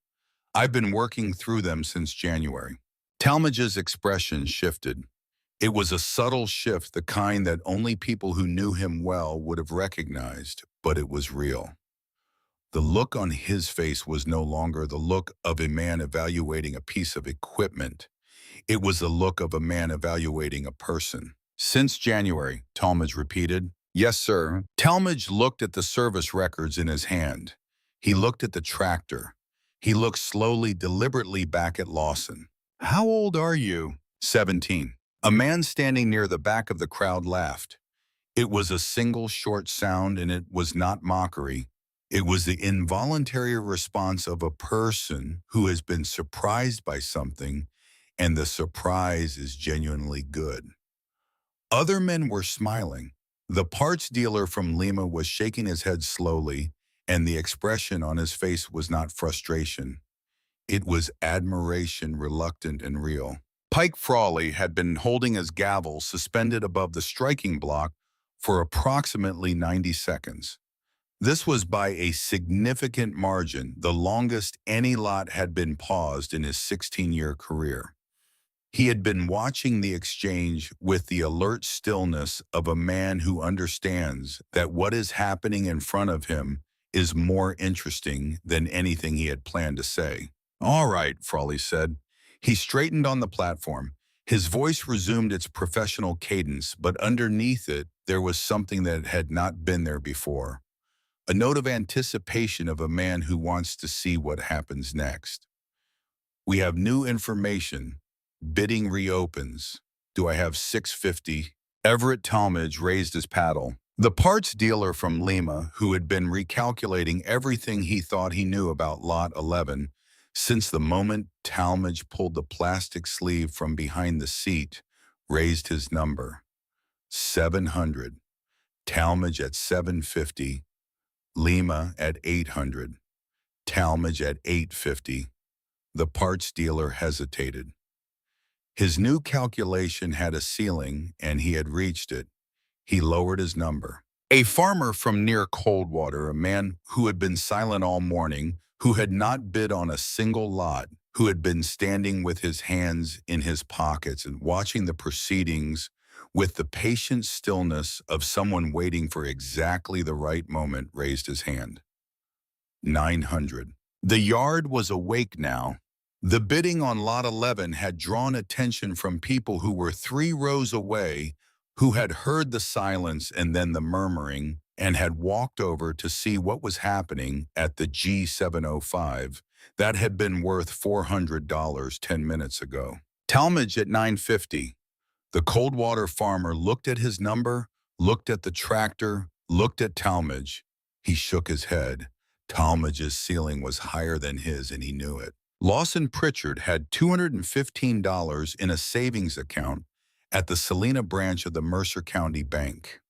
I've been working through them since January." Talmadge's expression shifted. It was a subtle shift, the kind that only people who knew him well would have recognized, but it was real. The look on his face was no longer the look of a man evaluating a piece of equipment. It was the look of a man evaluating a person. Since January, Talmadge repeated. Yes, sir. Talmadge looked at the service records in his hand. He looked at the tractor. He looked slowly, deliberately back at Lawson. How old are you? 17. A man standing near the back of the crowd laughed. It was a single short sound, and it was not mockery. It was the involuntary response of a person who has been surprised by something, and the surprise is genuinely good. Other men were smiling. The parts dealer from Lima was shaking his head slowly, and the expression on his face was not frustration. It was admiration, reluctant and real. Pike Frawley had been holding his gavel suspended above the striking block for approximately 90 seconds. This was by a significant margin the longest any lot had been paused in his 16-year career. He had been watching the exchange with the alert stillness of a man who understands that what is happening in front of him is more interesting than anything he had planned to say. All right, Frawley said. He straightened on the platform. His voice resumed its professional cadence, but underneath it, there was something that had not been there before. A note of anticipation of a man who wants to see what happens next. We have new information. Bidding reopens. Do I have 650? Everett Talmadge raised his paddle. The parts dealer from Lima, who had been recalculating everything he thought he knew about Lot 11, since the moment Talmadge pulled the plastic sleeve from behind the seat, raised his number. 700. Talmadge at 750. Lima at 800. Talmadge at 850. The parts dealer hesitated. His new calculation had a ceiling, and he had reached it. He lowered his number. A farmer from near Coldwater, a man who had been silent all morning, who had not bid on a single lot, who had been standing with his hands in his pockets and watching the proceedings with the patient stillness of someone waiting for exactly the right moment, raised his hand. 900. The yard was awake now. The bidding on Lot 11 had drawn attention from people who were 3 rows away, who had heard the silence and then the murmuring, and had walked over to see what was happening at the G705 that had been worth $400 10 minutes ago. Talmadge at 950. The Coldwater farmer looked at his number, looked at the tractor, looked at Talmadge. He shook his head. Talmadge's ceiling was higher than his, and he knew it. Lawson Pritchard had $215 in a savings account at the Salina branch of the Mercer County Bank.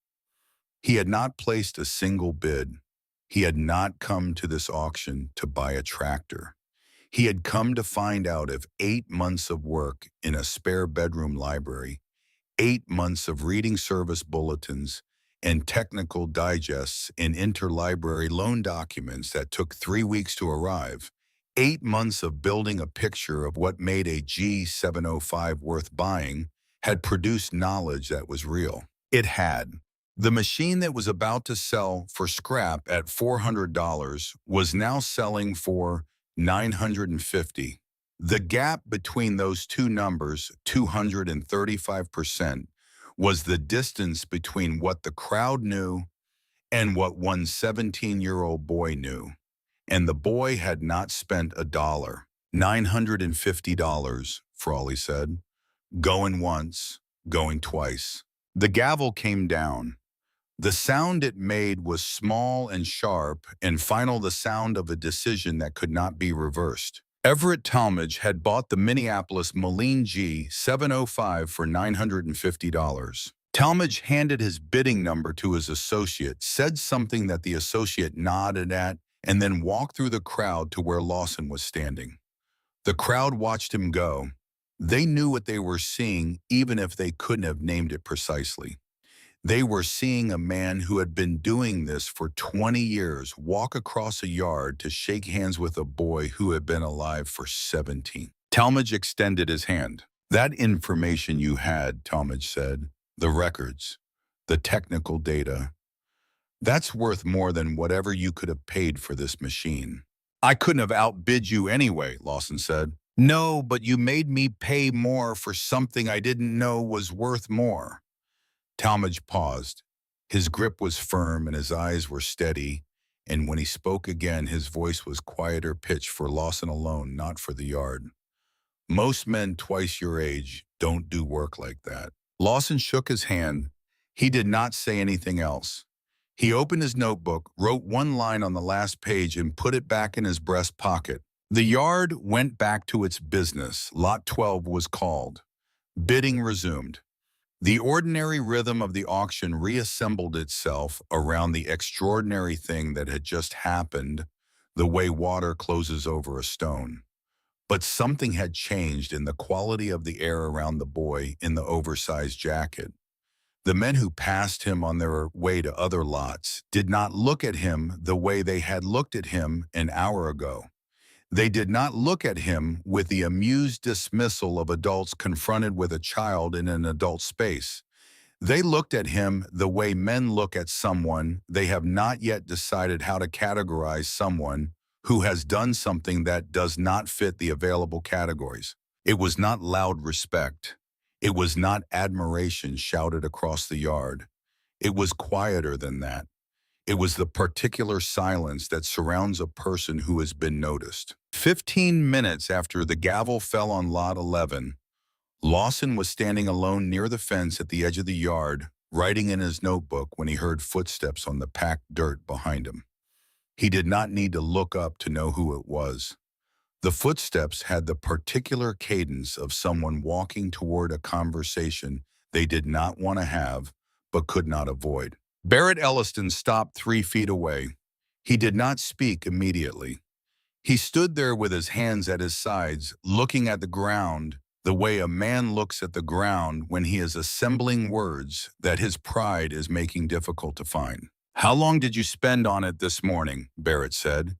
He had not placed a single bid. He had not come to this auction to buy a tractor. He had come to find out if 8 months of work in a spare bedroom library, 8 months of reading service bulletins, and technical digests in interlibrary loan documents that took 3 weeks to arrive, 8 months of building a picture of what made a G705 worth buying, had produced knowledge that was real. It had. The machine that was about to sell for scrap at $400 was now selling for $950. The gap between those two numbers, 235%, was the distance between what the crowd knew and what one 17-year-old boy knew. And the boy had not spent a dollar. $950, Frawley said. Going once, going twice. The gavel came down. The sound it made was small and sharp, and final the sound of a decision that could not be reversed. Everett Talmadge had bought the Minneapolis Moline G705 for $950. Talmadge handed his bidding number to his associate, said something that the associate nodded at, and then walked through the crowd to where Lawson was standing. The crowd watched him go. They knew what they were seeing, even if they couldn't have named it precisely. They were seeing a man who had been doing this for 20 years walk across a yard to shake hands with a boy who had been alive for 17. Talmadge extended his hand. That information you had, Talmadge said, the records, the technical data, that's worth more than whatever you could have paid for this machine. I couldn't have outbid you anyway, Lawson said. No, but you made me pay more for something I didn't know was worth more. Talmadge paused. His grip was firm and his eyes were steady, and when he spoke again, his voice was quieter pitch for Lawson alone, not for the yard. Most men twice your age don't do work like that. Lawson shook his hand. He did not say anything else. He opened his notebook, wrote one line on the last page, and put it back in his breast pocket. The yard went back to its business. Lot 12 was called. Bidding resumed. The ordinary rhythm of the auction reassembled itself around the extraordinary thing that had just happened, the way water closes over a stone. But something had changed in the quality of the air around the boy in the oversized jacket. The men who passed him on their way to other lots did not look at him the way they had looked at him an hour ago. They did not look at him with the amused dismissal of adults confronted with a child in an adult space. They looked at him the way men look at someone they have not yet decided how to categorize, someone who has done something that does not fit the available categories. It was not loud respect. It was not admiration shouted across the yard. It was quieter than that. It was the particular silence that surrounds a person who has been noticed. 15 minutes after the gavel fell on Lot 11, Lawson was standing alone near the fence at the edge of the yard, writing in his notebook when he heard footsteps on the packed dirt behind him. He did not need to look up to know who it was. The footsteps had the particular cadence of someone walking toward a conversation they did not want to have, but could not avoid. Barrett Elliston stopped 3 feet away. He did not speak immediately. He stood there with his hands at his sides, looking at the ground the way a man looks at the ground when he is assembling words that his pride is making difficult to find. "How long did you spend on it this morning?" Barrett said.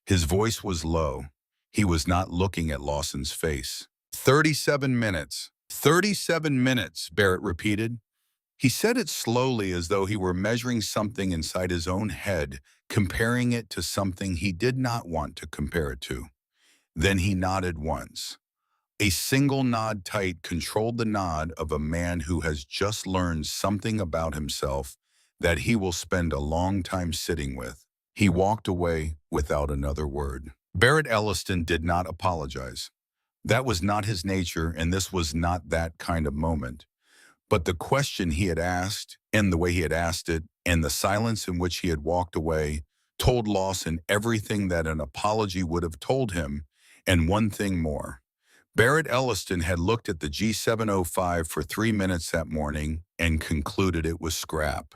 His voice was low. He was not looking at Lawson's face. 37 minutes. 37 minutes, Barrett repeated. He said it slowly as though he were measuring something inside his own head, comparing it to something he did not want to compare it to. Then he nodded once. A single nod, tight, controlled the nod of a man who has just learned something about himself that he will spend a long time sitting with. He walked away without another word. Barrett Elliston did not apologize. That was not his nature, and this was not that kind of moment. But the question he had asked, and the way he had asked it, and the silence in which he had walked away, told Lawson everything that an apology would have told him, and one thing more. Barrett Elliston had looked at the G705 for 3 minutes that morning and concluded it was scrap.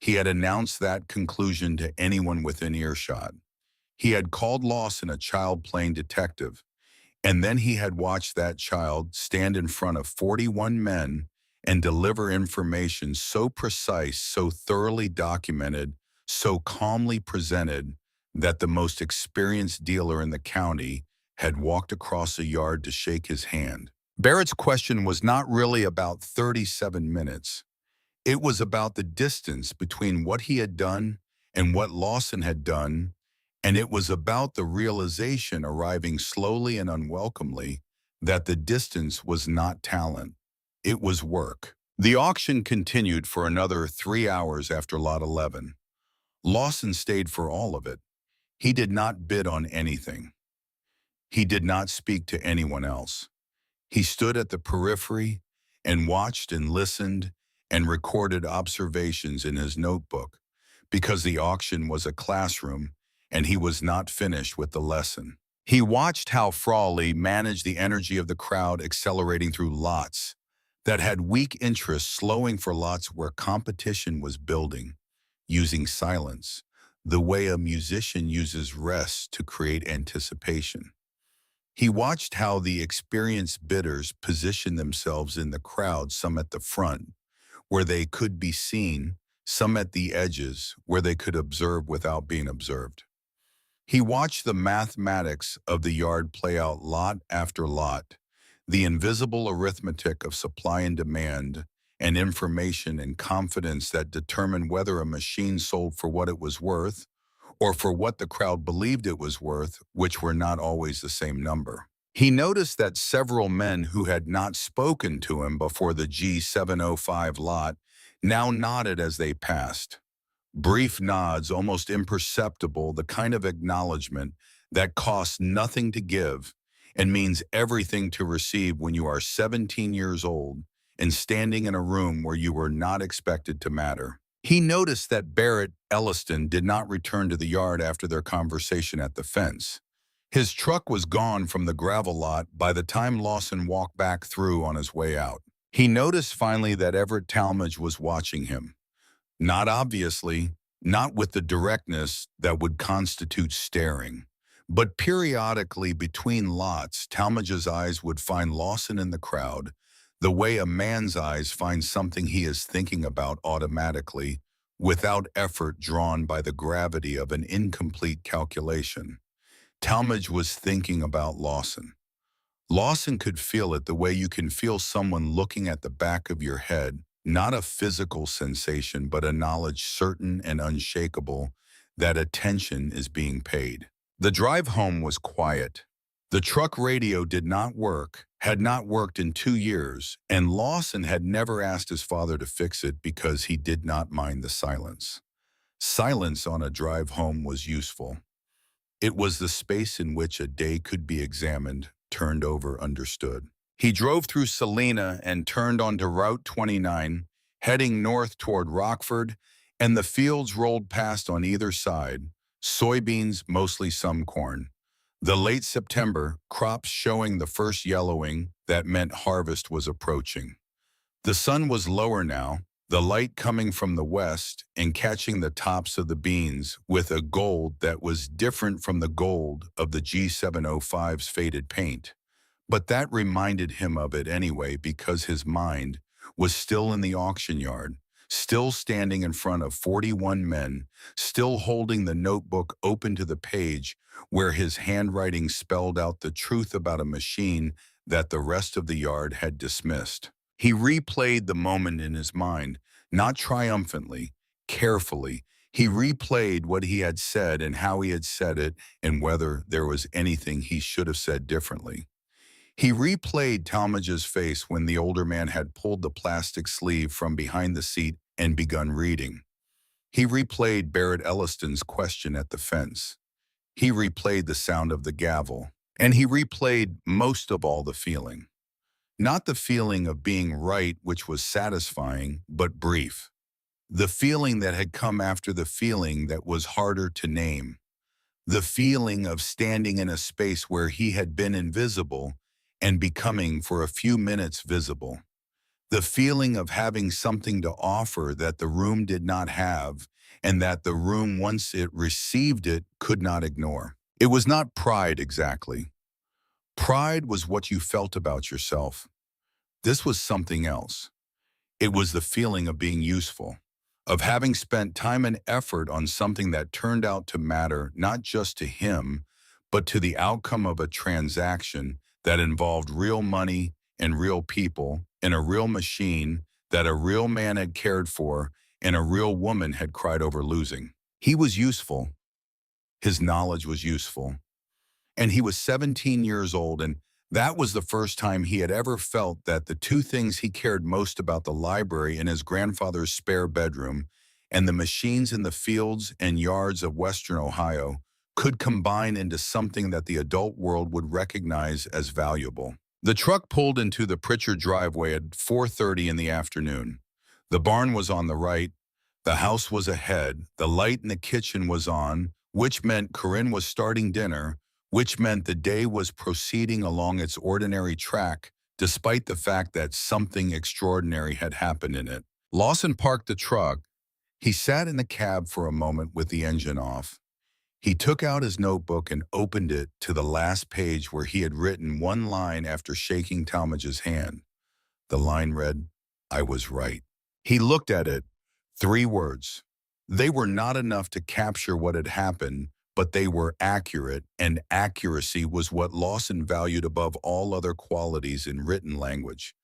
He had announced that conclusion to anyone within earshot. He had called Lawson a child-playing detective, and then he had watched that child stand in front of 41 men and deliver information so precise, so thoroughly documented, so calmly presented that the most experienced dealer in the county had walked across a yard to shake his hand. Barrett's question was not really about 37 minutes. It was about the distance between what he had done and what Lawson had done, and it was about the realization arriving slowly and unwelcomely that the distance was not talent. It was work. The auction continued for another 3 hours after Lot 11. Lawson stayed for all of it. He did not bid on anything. He did not speak to anyone else. He stood at the periphery and watched and listened and recorded observations in his notebook because the auction was a classroom and he was not finished with the lesson. He watched how Frawley managed the energy of the crowd accelerating through lots that had weak interest, slowing for lots where competition was building, using silence, the way a musician uses rest to create anticipation. He watched how the experienced bidders positioned themselves in the crowd, some at the front, where they could be seen, some at the edges, where they could observe without being observed. He watched the mathematics of the yard play out lot after lot, the invisible arithmetic of supply and demand, and information and confidence that determined whether a machine sold for what it was worth or for what the crowd believed it was worth, which were not always the same number. He noticed that several men who had not spoken to him before the G705 lot now nodded as they passed. Brief nods, almost imperceptible, the kind of acknowledgement that costs nothing to give and means everything to receive when you are 17 years old and standing in a room where you were not expected to matter. He noticed that Barrett Elliston did not return to the yard after their conversation at the fence. His truck was gone from the gravel lot by the time Lawson walked back through on his way out. He noticed finally that Everett Talmadge was watching him. Not obviously, not with the directness that would constitute staring. But periodically between lots, Talmadge's eyes would find Lawson in the crowd, the way a man's eyes find something he is thinking about automatically, without effort drawn by the gravity of an incomplete calculation. Talmadge was thinking about Lawson. Lawson could feel it the way you can feel someone looking at the back of your head, not a physical sensation, but a knowledge certain and unshakable that attention is being paid. The drive home was quiet. The truck radio did not work, had not worked in 2 years, and Lawson had never asked his father to fix it because he did not mind the silence. Silence on a drive home was useful. It was the space in which a day could be examined, turned over, understood. He drove through Salina and turned onto Route 29, heading north toward Rockford, and the fields rolled past on either side, soybeans, mostly some corn. The late September, crops showing the first yellowing that meant harvest was approaching. The sun was lower now, the light coming from the west and catching the tops of the beans with a gold that was different from the gold of the G705's faded paint. But that reminded him of it anyway because his mind was still in the auction yard, still standing in front of 41 men, still holding the notebook open to the page where his handwriting spelled out the truth about a machine that the rest of the yard had dismissed. He replayed the moment in his mind, not triumphantly, carefully. He replayed what he had said and how he had said it and whether there was anything he should have said differently. He replayed Talmadge's face when the older man had pulled the plastic sleeve from behind the seat and begun reading. He replayed Barrett Elliston's question at the fence. He replayed the sound of the gavel. And he replayed most of all the feeling. Not the feeling of being right, which was satisfying, but brief. The feeling that had come after the feeling that was harder to name. The feeling of standing in a space where he had been invisible and becoming for a few minutes visible. The feeling of having something to offer that the room did not have and that the room, once it received it, could not ignore. It was not pride exactly. Pride was what you felt about yourself. This was something else. It was the feeling of being useful, of having spent time and effort on something that turned out to matter not just to him, but to the outcome of a transaction that involved real money and real people and a real machine that a real man had cared for and a real woman had cried over losing. He was useful. His knowledge was useful. And he was 17 years old, and that was the first time he had ever felt that the two things he cared most about, the library in his grandfather's spare bedroom and the machines in the fields and yards of Western Ohio, could combine into something that the adult world would recognize as valuable. The truck pulled into the Pritchard driveway at 4:30 in the afternoon. The barn was on the right, the house was ahead, the light in the kitchen was on, which meant Corinne was starting dinner, which meant the day was proceeding along its ordinary track, despite the fact that something extraordinary had happened in it. Lawson parked the truck. He sat in the cab for a moment with the engine off. He took out his notebook and opened it to the last page where he had written one line after shaking Talmadge's hand. The line read, "I was right." He looked at it. 3 words. They were not enough to capture what had happened, but they were accurate, and accuracy was what Lawson valued above all other qualities in written language,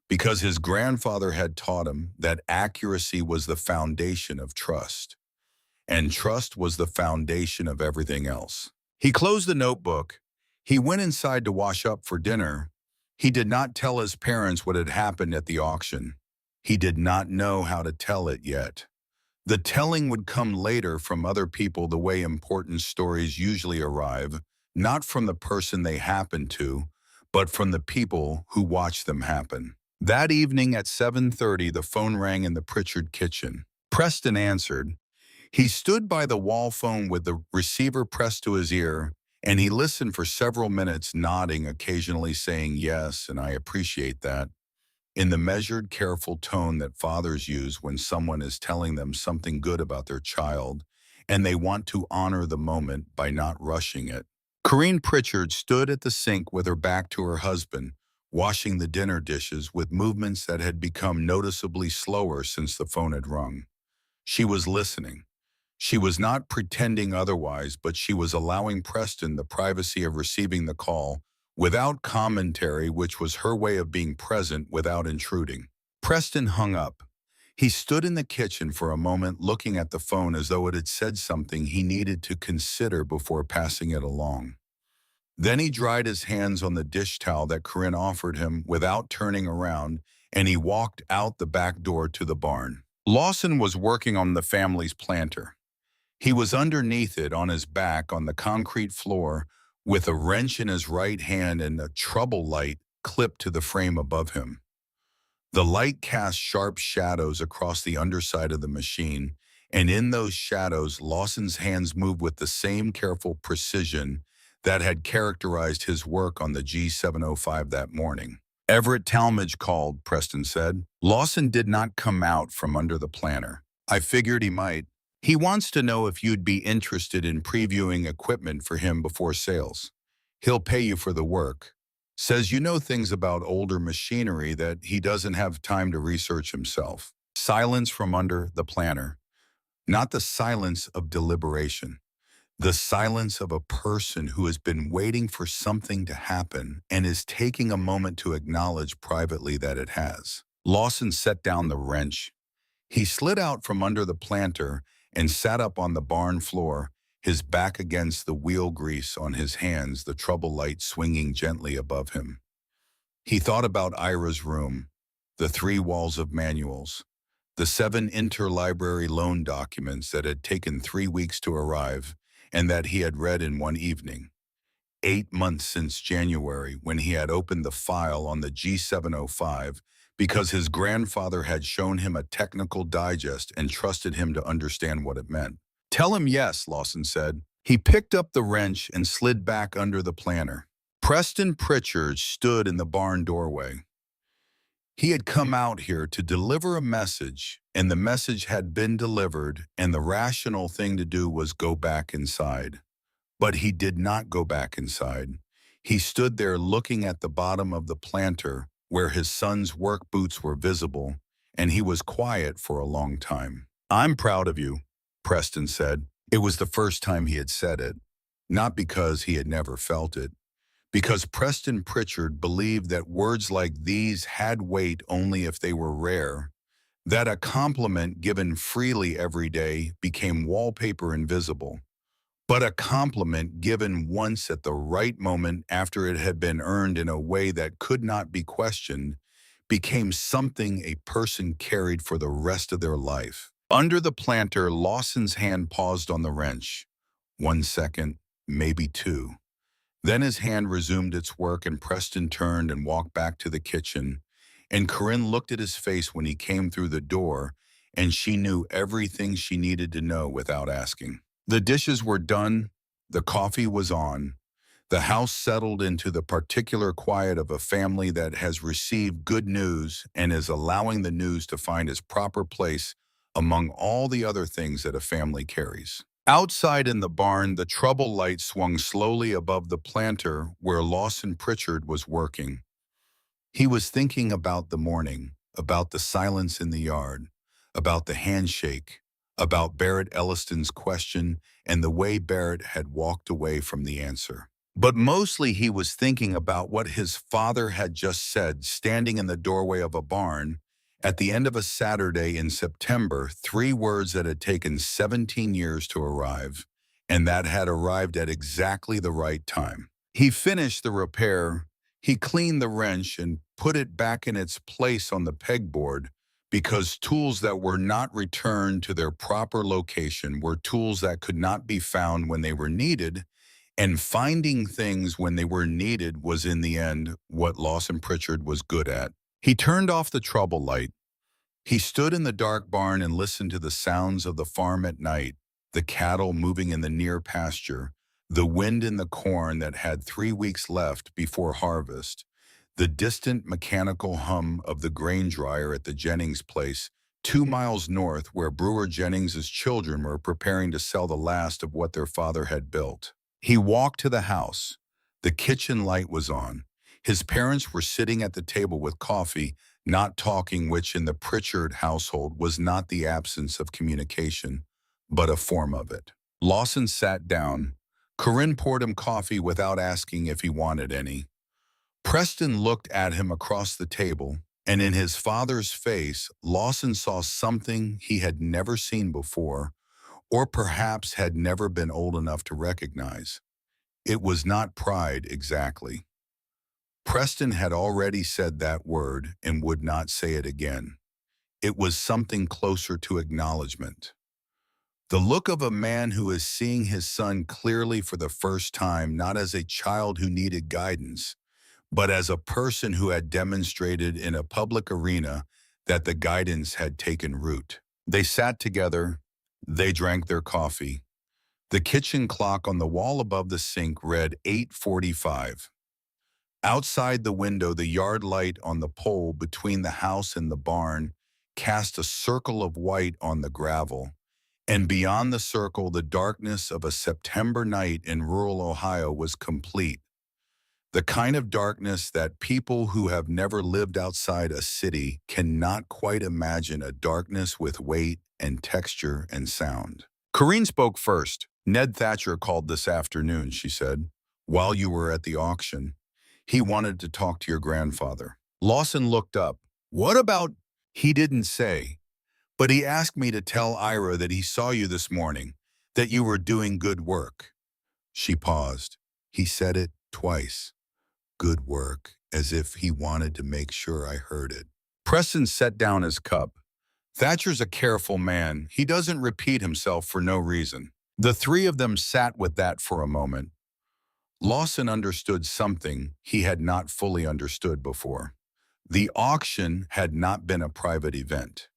because his grandfather had taught him that accuracy was the foundation of trust, and trust was the foundation of everything else. He closed the notebook. He went inside to wash up for dinner. He did not tell his parents what had happened at the auction. He did not know how to tell it yet. The telling would come later from other people the way important stories usually arrive, not from the person they happen to, but from the people who watch them happen. That evening at 7:30, the phone rang in the Pritchard kitchen. Preston answered. He stood by the wall phone with the receiver pressed to his ear, and he listened for several minutes, nodding, occasionally saying yes, and I appreciate that, in the measured, careful tone that fathers use when someone is telling them something good about their child, and they want to honor the moment by not rushing it. Corinne Pritchard stood at the sink with her back to her husband, washing the dinner dishes with movements that had become noticeably slower since the phone had rung. She was listening. She was not pretending otherwise, but she was allowing Preston the privacy of receiving the call without commentary, which was her way of being present without intruding. Preston hung up. He stood in the kitchen for a moment looking at the phone as though it had said something he needed to consider before passing it along. Then he dried his hands on the dish towel that Corinne offered him without turning around, and he walked out the back door to the barn. Lawson was working on the family's planter. He was underneath it on his back on the concrete floor with a wrench in his right hand and a trouble light clipped to the frame above him. The light cast sharp shadows across the underside of the machine, and in those shadows, Lawson's hands moved with the same careful precision that had characterized his work on the G705 that morning. Everett Talmadge called, Preston said. Lawson did not come out from under the planter. I figured he might. He wants to know if you'd be interested in previewing equipment for him before sales. He'll pay you for the work. Says you know things about older machinery that he doesn't have time to research himself. Silence from under the planter. Not the silence of deliberation. The silence of a person who has been waiting for something to happen and is taking a moment to acknowledge privately that it has. Lawson set down the wrench. He slid out from under the planter and sat up on the barn floor, his back against the wheel grease on his hands, the trouble light swinging gently above him. He thought about Ira's room, the 3 walls of manuals, the 7 interlibrary loan documents that had taken 3 weeks to arrive and that he had read in one evening. 8 months since January, when he had opened the file on the G705 because his grandfather had shown him a technical digest and trusted him to understand what it meant. Tell him yes, Lawson said. He picked up the wrench and slid back under the planter. Preston Pritchard stood in the barn doorway. He had come out here to deliver a message, and the message had been delivered, and the rational thing to do was go back inside. But he did not go back inside. He stood there looking at the bottom of the planter where his son's work boots were visible, and he was quiet for a long time. I'm proud of you, Preston said. It was the first time he had said it, not because he had never felt it, because Preston Pritchard believed that words like these had weight only if they were rare, that a compliment given freely every day became wallpaper invisible. But a compliment given once at the right moment after it had been earned in a way that could not be questioned became something a person carried for the rest of their life. Under the planter, Lawson's hand paused on the wrench. 1 second, maybe 2. Then his hand resumed its work and Preston turned and walked back to the kitchen. And Corinne looked at his face when he came through the door, and she knew everything she needed to know without asking. The dishes were done, the coffee was on, the house settled into the particular quiet of a family that has received good news and is allowing the news to find its proper place among all the other things that a family carries. Outside in the barn, the trouble light swung slowly above the planter where Lawson Pritchard was working. He was thinking about the morning, about the silence in the yard, about the handshake, about Barrett Elliston's question and the way Barrett had walked away from the answer. But mostly he was thinking about what his father had just said, standing in the doorway of a barn at the end of a Saturday in September, 3 words that had taken 17 years to arrive, and that had arrived at exactly the right time. He finished the repair. He cleaned the wrench and put it back in its place on the pegboard because tools that were not returned to their proper location were tools that could not be found when they were needed, and finding things when they were needed was in the end what Lawson Pritchard was good at. He turned off the trouble light. He stood in the dark barn and listened to the sounds of the farm at night, the cattle moving in the near pasture, the wind in the corn that had 3 weeks left before harvest, the distant mechanical hum of the grain dryer at the Jennings place, 2 miles north where Brewer Jennings's children were preparing to sell the last of what their father had built. He walked to the house. The kitchen light was on. His parents were sitting at the table with coffee, not talking, which in the Pritchard household was not the absence of communication, but a form of it. Lawson sat down. Corinne poured him coffee without asking if he wanted any. Preston looked at him across the table, and in his father's face, Lawson saw something he had never seen before, or perhaps had never been old enough to recognize. It was not pride exactly. Preston had already said that word and would not say it again. It was something closer to acknowledgement. The look of a man who is seeing his son clearly for the first time, not as a child who needed guidance, but as a person who had demonstrated in a public arena that the guidance had taken root. They sat together. They drank their coffee. The kitchen clock on the wall above the sink read 8:45. Outside the window, the yard light on the pole between the house and the barn cast a circle of white on the gravel, and beyond the circle, the darkness of a September night in rural Ohio was complete. The kind of darkness that people who have never lived outside a city cannot quite imagine, a darkness with weight and texture and sound. Corinne spoke first. "Ned Thatcher called this afternoon," she said, "while you were at the auction. He wanted to talk to your grandfather." Lawson looked up. "What about—" "He didn't say, but he asked me to tell Ira that he saw you this morning, that you were doing good work." She paused. He said it twice. Good work, as if he wanted to make sure I heard it. Preston set down his cup. "Thatcher's a careful man. He doesn't repeat himself for no reason." The three of them sat with that for a moment. Lawson understood something he had not fully understood before. The auction had not been a private event.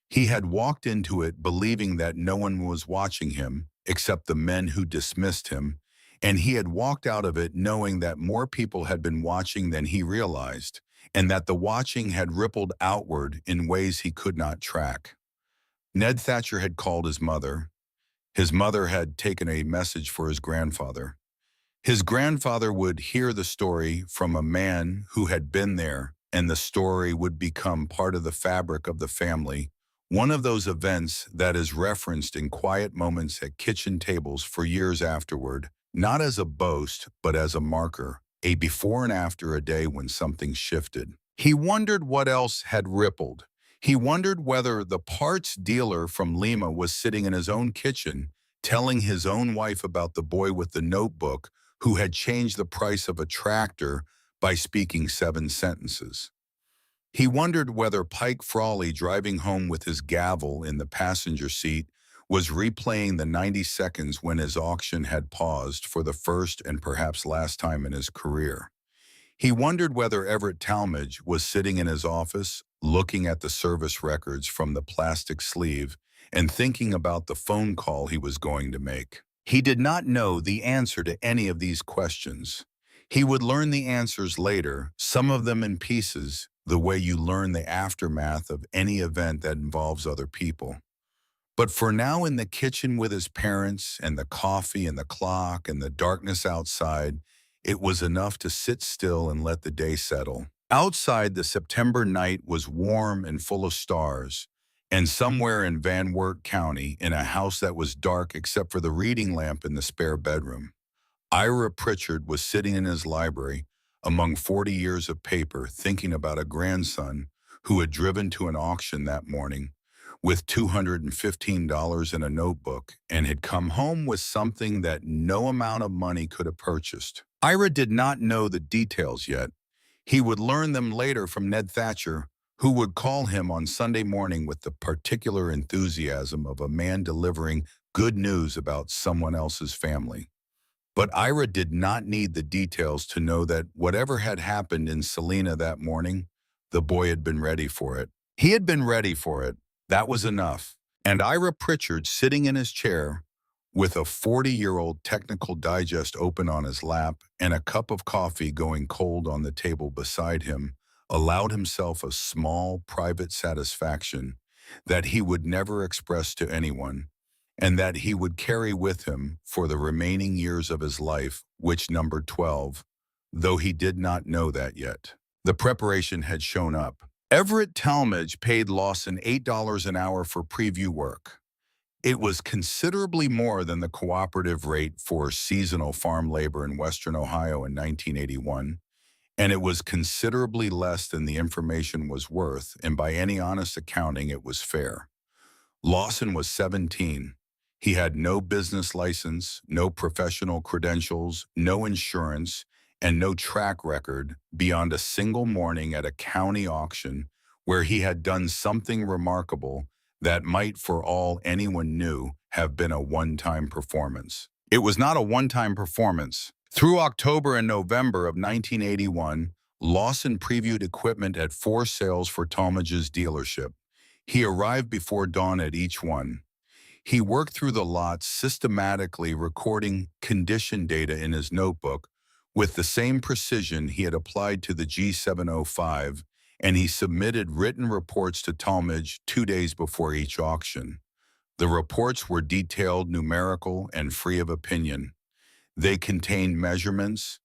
He had walked into it believing that no one was watching him except the men who dismissed him, and he had walked out of it knowing that more people had been watching than he realized, and that the watching had rippled outward in ways he could not track. Ned Thatcher had called his mother. His mother had taken a message for his grandfather. His grandfather would hear the story from a man who had been there, and the story would become part of the fabric of the family, one of those events that is referenced in quiet moments at kitchen tables for years afterward, not as a boast, but as a marker, a before and after, a day when something shifted. He wondered what else had rippled. He wondered whether the parts dealer from Lima was sitting in his own kitchen, telling his own wife about the boy with the notebook who had changed the price of a tractor by speaking 7 sentences. He wondered whether Pike Frawley, driving home with his gavel in the passenger seat, was replaying the 90 seconds when his auction had paused for the first and perhaps last time in his career. He wondered whether Everett Talmadge was sitting in his office, looking at the service records from the plastic sleeve and thinking about the phone call he was going to make. He did not know the answer to any of these questions. He would learn the answers later, some of them in pieces, the way you learn the aftermath of any event that involves other people. But for now, in the kitchen with his parents and the coffee and the clock and the darkness outside, it was enough to sit still and let the day settle. Outside, the September night was warm and full of stars, and somewhere in Van Wert County, in a house that was dark except for the reading lamp in the spare bedroom, Ira Pritchard was sitting in his library among 40 years of paper, thinking about a grandson who had driven to an auction that morning with $215 in a notebook and had come home with something that no amount of money could have purchased. Ira did not know the details yet. He would learn them later from Ned Thatcher, who would call him on Sunday morning with the particular enthusiasm of a man delivering good news about someone else's family. But Ira did not need the details to know that whatever had happened in Salina that morning, the boy had been ready for it. He had been ready for it. That was enough. And Ira Pritchard, sitting in his chair, with a 40-year-old Technical Digest open on his lap and a cup of coffee going cold on the table beside him, allowed himself a small, private satisfaction that he would never express to anyone, and that he would carry with him for the remaining years of his life, which numbered 12, though he did not know that yet. The preparation had shown up. Everett Talmadge paid Lawson $8 an hour for preview work. It was considerably more than the cooperative rate for seasonal farm labor in Western Ohio in 1981, and it was considerably less than the information was worth, and by any honest accounting, it was fair. Lawson was 17. He had no business license, no professional credentials, no insurance, and no track record beyond a single morning at a county auction where he had done something remarkable that might, for all anyone knew, have been a one-time performance. It was not a one-time performance. Through October and November of 1981, Lawson previewed equipment at 4 sales for Talmadge's dealership. He arrived before dawn at each one. He worked through the lots, systematically recording condition data in his notebook with the same precision he had applied to the G705, and he submitted written reports to Talmadge 2 days before each auction. The reports were detailed, numerical, and free of opinion. They contained measurements,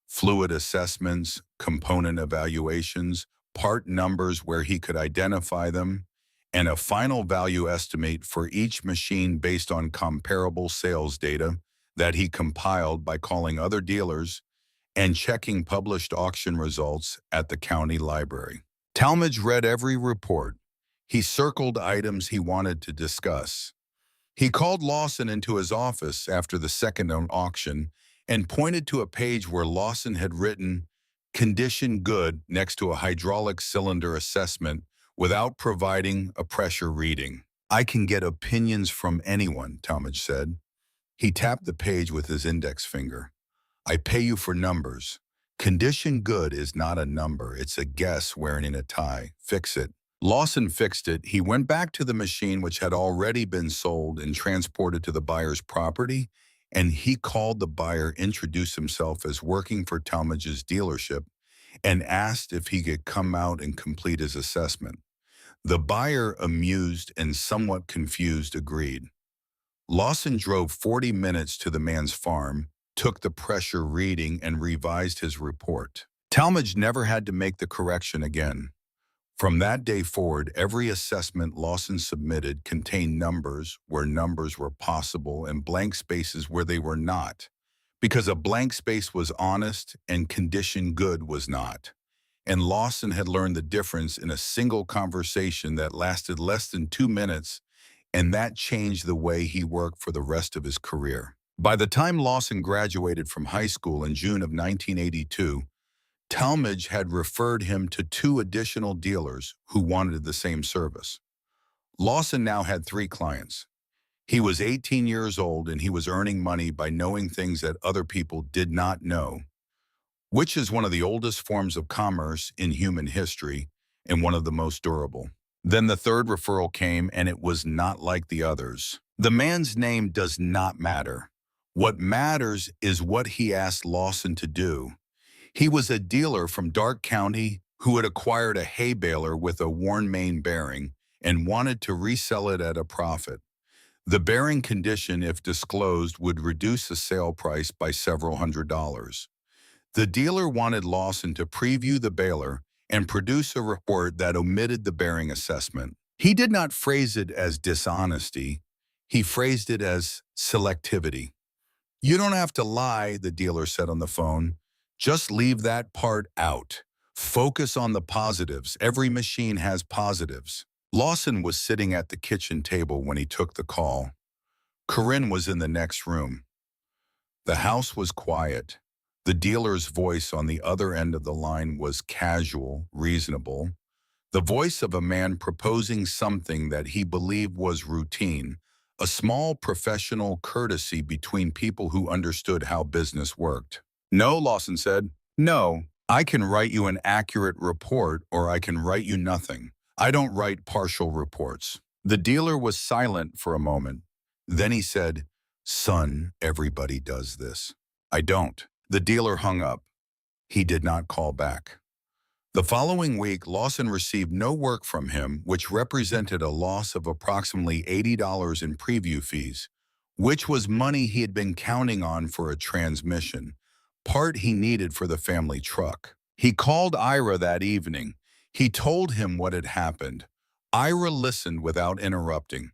fluid assessments, component evaluations, part numbers where he could identify them, and a final value estimate for each machine based on comparable sales data that he compiled by calling other dealers and checking published auction results at the county library. Talmadge read every report. He circled items he wanted to discuss. He called Lawson into his office after the second auction and pointed to a page where Lawson had written "condition good" next to a hydraulic cylinder assessment without providing a pressure reading. "I can get opinions from anyone," Talmadge said. He tapped the page with his index finger. "I pay you for numbers. Condition good is not a number, it's a guess wearing a tie. Fix it." Lawson fixed it. He went back to the machine, which had already been sold and transported to the buyer's property, and he called the buyer, introduced himself as working for Talmadge's dealership, and asked if he could come out and complete his assessment. The buyer, amused and somewhat confused, agreed. Lawson drove 40 minutes to the man's farm, took the pressure reading, and revised his report. Talmadge never had to make the correction again. From that day forward, every assessment Lawson submitted contained numbers where numbers were possible and blank spaces where they were not, because a blank space was honest and condition good was not. And Lawson had learned the difference in a single conversation that lasted less than 2 minutes, and that changed the way he worked for the rest of his career. By the time Lawson graduated from high school in June of 1982, Talmadge had referred him to 2 additional dealers who wanted the same service. Lawson now had 3 clients. He was 18 years old and he was earning money by knowing things that other people did not know, which is one of the oldest forms of commerce in human history and one of the most durable. Then the 3rd referral came, and it was not like the others. The man's name does not matter. What matters is what he asked Lawson to do. He was a dealer from Darke County who had acquired a hay baler with a worn main bearing and wanted to resell it at a profit. The bearing condition, if disclosed, would reduce the sale price by several $100s. The dealer wanted Lawson to preview the baler and produce a report that omitted the bearing assessment. He did not phrase it as dishonesty. He phrased it as selectivity. "You don't have to lie," the dealer said on the phone. "Just leave that part out. Focus on the positives. Every machine has positives." Lawson was sitting at the kitchen table when he took the call. Corinne was in the next room. The house was quiet. The dealer's voice on the other end of the line was casual, reasonable. The voice of a man proposing something that he believed was routine, a small professional courtesy between people who understood how business worked. "No," Lawson said. "No, I can write you an accurate report or I can write you nothing. I don't write partial reports." The dealer was silent for a moment. Then he said, "Son, everybody does this." "I don't." The dealer hung up. He did not call back. The following week, Lawson received no work from him, which represented a loss of approximately $80 in preview fees, which was money he had been counting on for a transmission, part he needed for the family truck. He called Ira that evening. He told him what had happened. Ira listened without interrupting,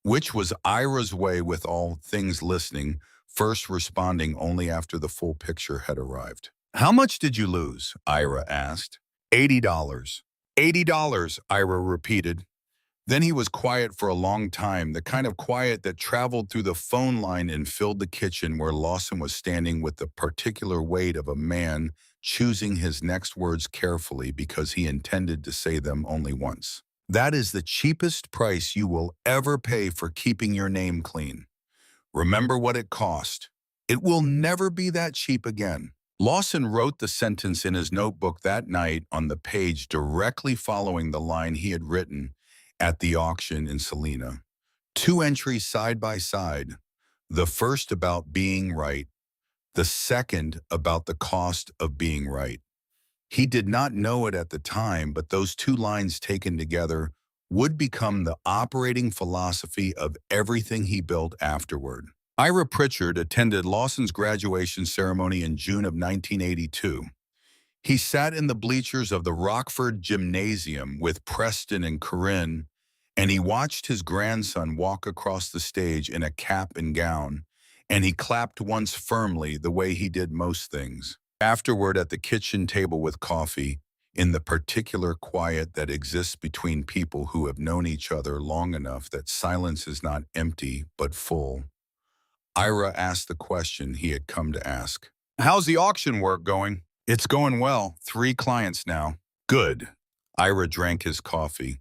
which was Ira's way with all things listening, first responding only after the full picture had arrived. "How much did you lose?" Ira asked. $80. $80, Ira repeated. Then he was quiet for a long time, the kind of quiet that traveled through the phone line and filled the kitchen where Lawson was standing with the particular weight of a man choosing his next words carefully because he intended to say them only once. "That is the cheapest price you will ever pay for keeping your name clean. Remember what it cost. It will never be that cheap again." Lawson wrote the sentence in his notebook that night on the page directly following the line he had written at the auction in Salina. 2 entries side by side, the first about being right, the second about the cost of being right. He did not know it at the time, but those 2 lines taken together would become the operating philosophy of everything he built afterward. Ira Pritchard attended Lawson's graduation ceremony in June of 1982. He sat in the bleachers of the Rockford Gymnasium with Preston and Corinne, and he watched his grandson walk across the stage in a cap and gown, and he clapped once firmly the way he did most things. Afterward, at the kitchen table with coffee, in the particular quiet that exists between people who have known each other long enough that silence is not empty but full, Ira asked the question he had come to ask. "How's the auction work going?" "It's going well. 3 clients now." "Good." Ira drank his coffee.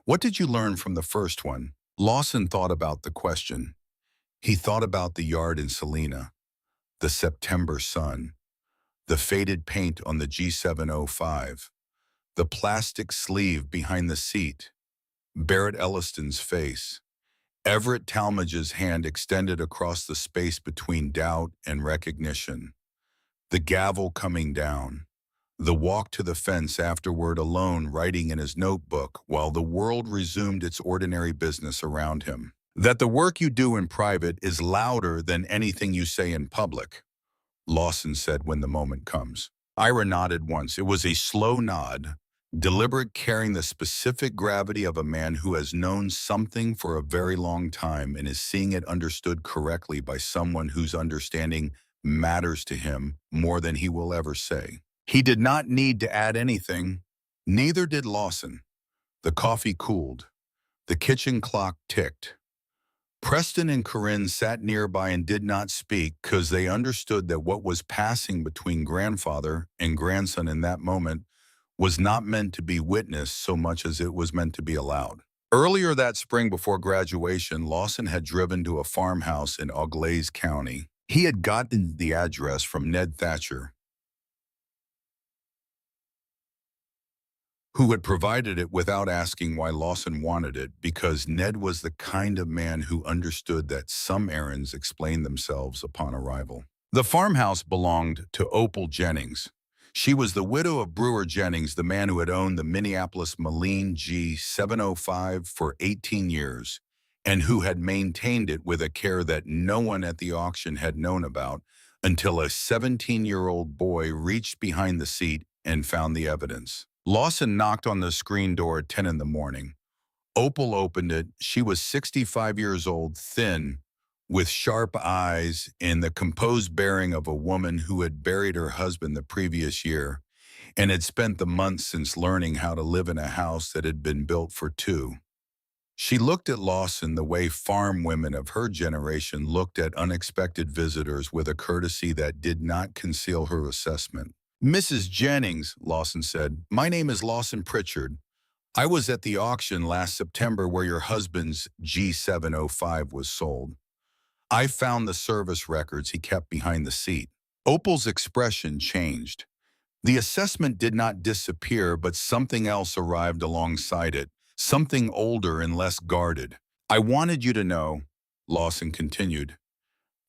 "What did you learn from the first one?" Lawson thought about the question. He thought about the yard in Salina, the September sun, the faded paint on the G705, the plastic sleeve behind the seat, Barrett Elliston's face, Everett Talmadge's hand extended across the space between doubt and recognition, the gavel coming down, the walk to the fence afterward alone writing in his notebook while the world resumed its ordinary business around him. "That the work you do in private is louder than anything you say in public," Lawson said when the moment comes. Ira nodded once. It was a slow nod, deliberate, carrying the specific gravity of a man who has known something for a very long time and is seeing it understood correctly by someone whose understanding matters to him more than he will ever say. He did not need to add anything. Neither did Lawson. The coffee cooled. The kitchen clock ticked. Preston and Corinne sat nearby and did not speak because they understood that what was passing between grandfather and grandson in that moment was not meant to be witnessed so much as it was meant to be allowed. Earlier that spring before graduation, Lawson had driven to a farmhouse in Auglaize County. He had gotten the address from Ned Thatcher, who had provided it without asking why Lawson wanted it, because Ned was the kind of man who understood that some errands explained themselves upon arrival. The farmhouse belonged to Opal Jennings. She was the widow of Brewer Jennings, the man who had owned the Minneapolis Moline G705 for 18 years, and who had maintained it with a care that no one at the auction had known about until a 17-year-old boy reached behind the seat and found the evidence. Lawson knocked on the screen door at 10 in the morning. Opal opened it. She was 65 years old, thin, with sharp eyes and the composed bearing of a woman who had buried her husband the previous year and had spent the months since learning how to live in a house that had been built for 2. She looked at Lawson the way farm women of her generation looked at unexpected visitors, with a courtesy that did not conceal her assessment. "Mrs. Jennings," Lawson said, "my name is Lawson Pritchard. I was at the auction last September where your husband's G705 was sold. I found the service records he kept behind the seat." Opal's expression changed. The assessment did not disappear, but something else arrived alongside it, something older and less guarded. "I wanted you to know," Lawson continued,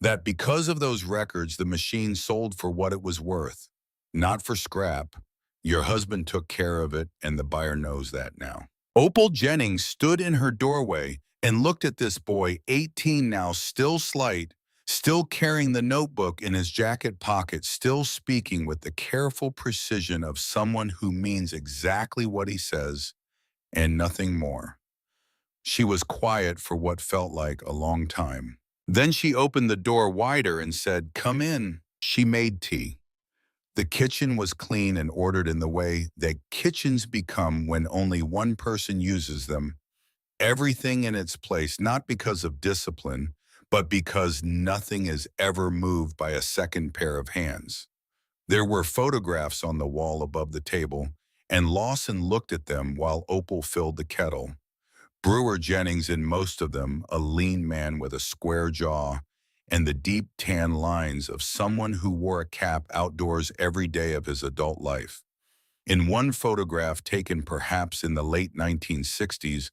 "that because of those records, the machine sold for what it was worth, not for scrap. Your husband took care of it, and the buyer knows that now." Opal Jennings stood in her doorway and looked at this boy, 18 now, still slight, still carrying the notebook in his jacket pocket, still speaking with the careful precision of someone who means exactly what he says and nothing more. She was quiet for what felt like a long time. Then she opened the door wider and said, "Come in." She made tea. The kitchen was clean and ordered in the way that kitchens become when only one person uses them. Everything in its place, not because of discipline, but because nothing is ever moved by a second pair of hands. There were photographs on the wall above the table, and Lawson looked at them while Opal filled the kettle. Brewer Jennings in most of them, a lean man with a square jaw and the deep tan lines of someone who wore a cap outdoors every day of his adult life. In one photograph taken perhaps in the late 1960s,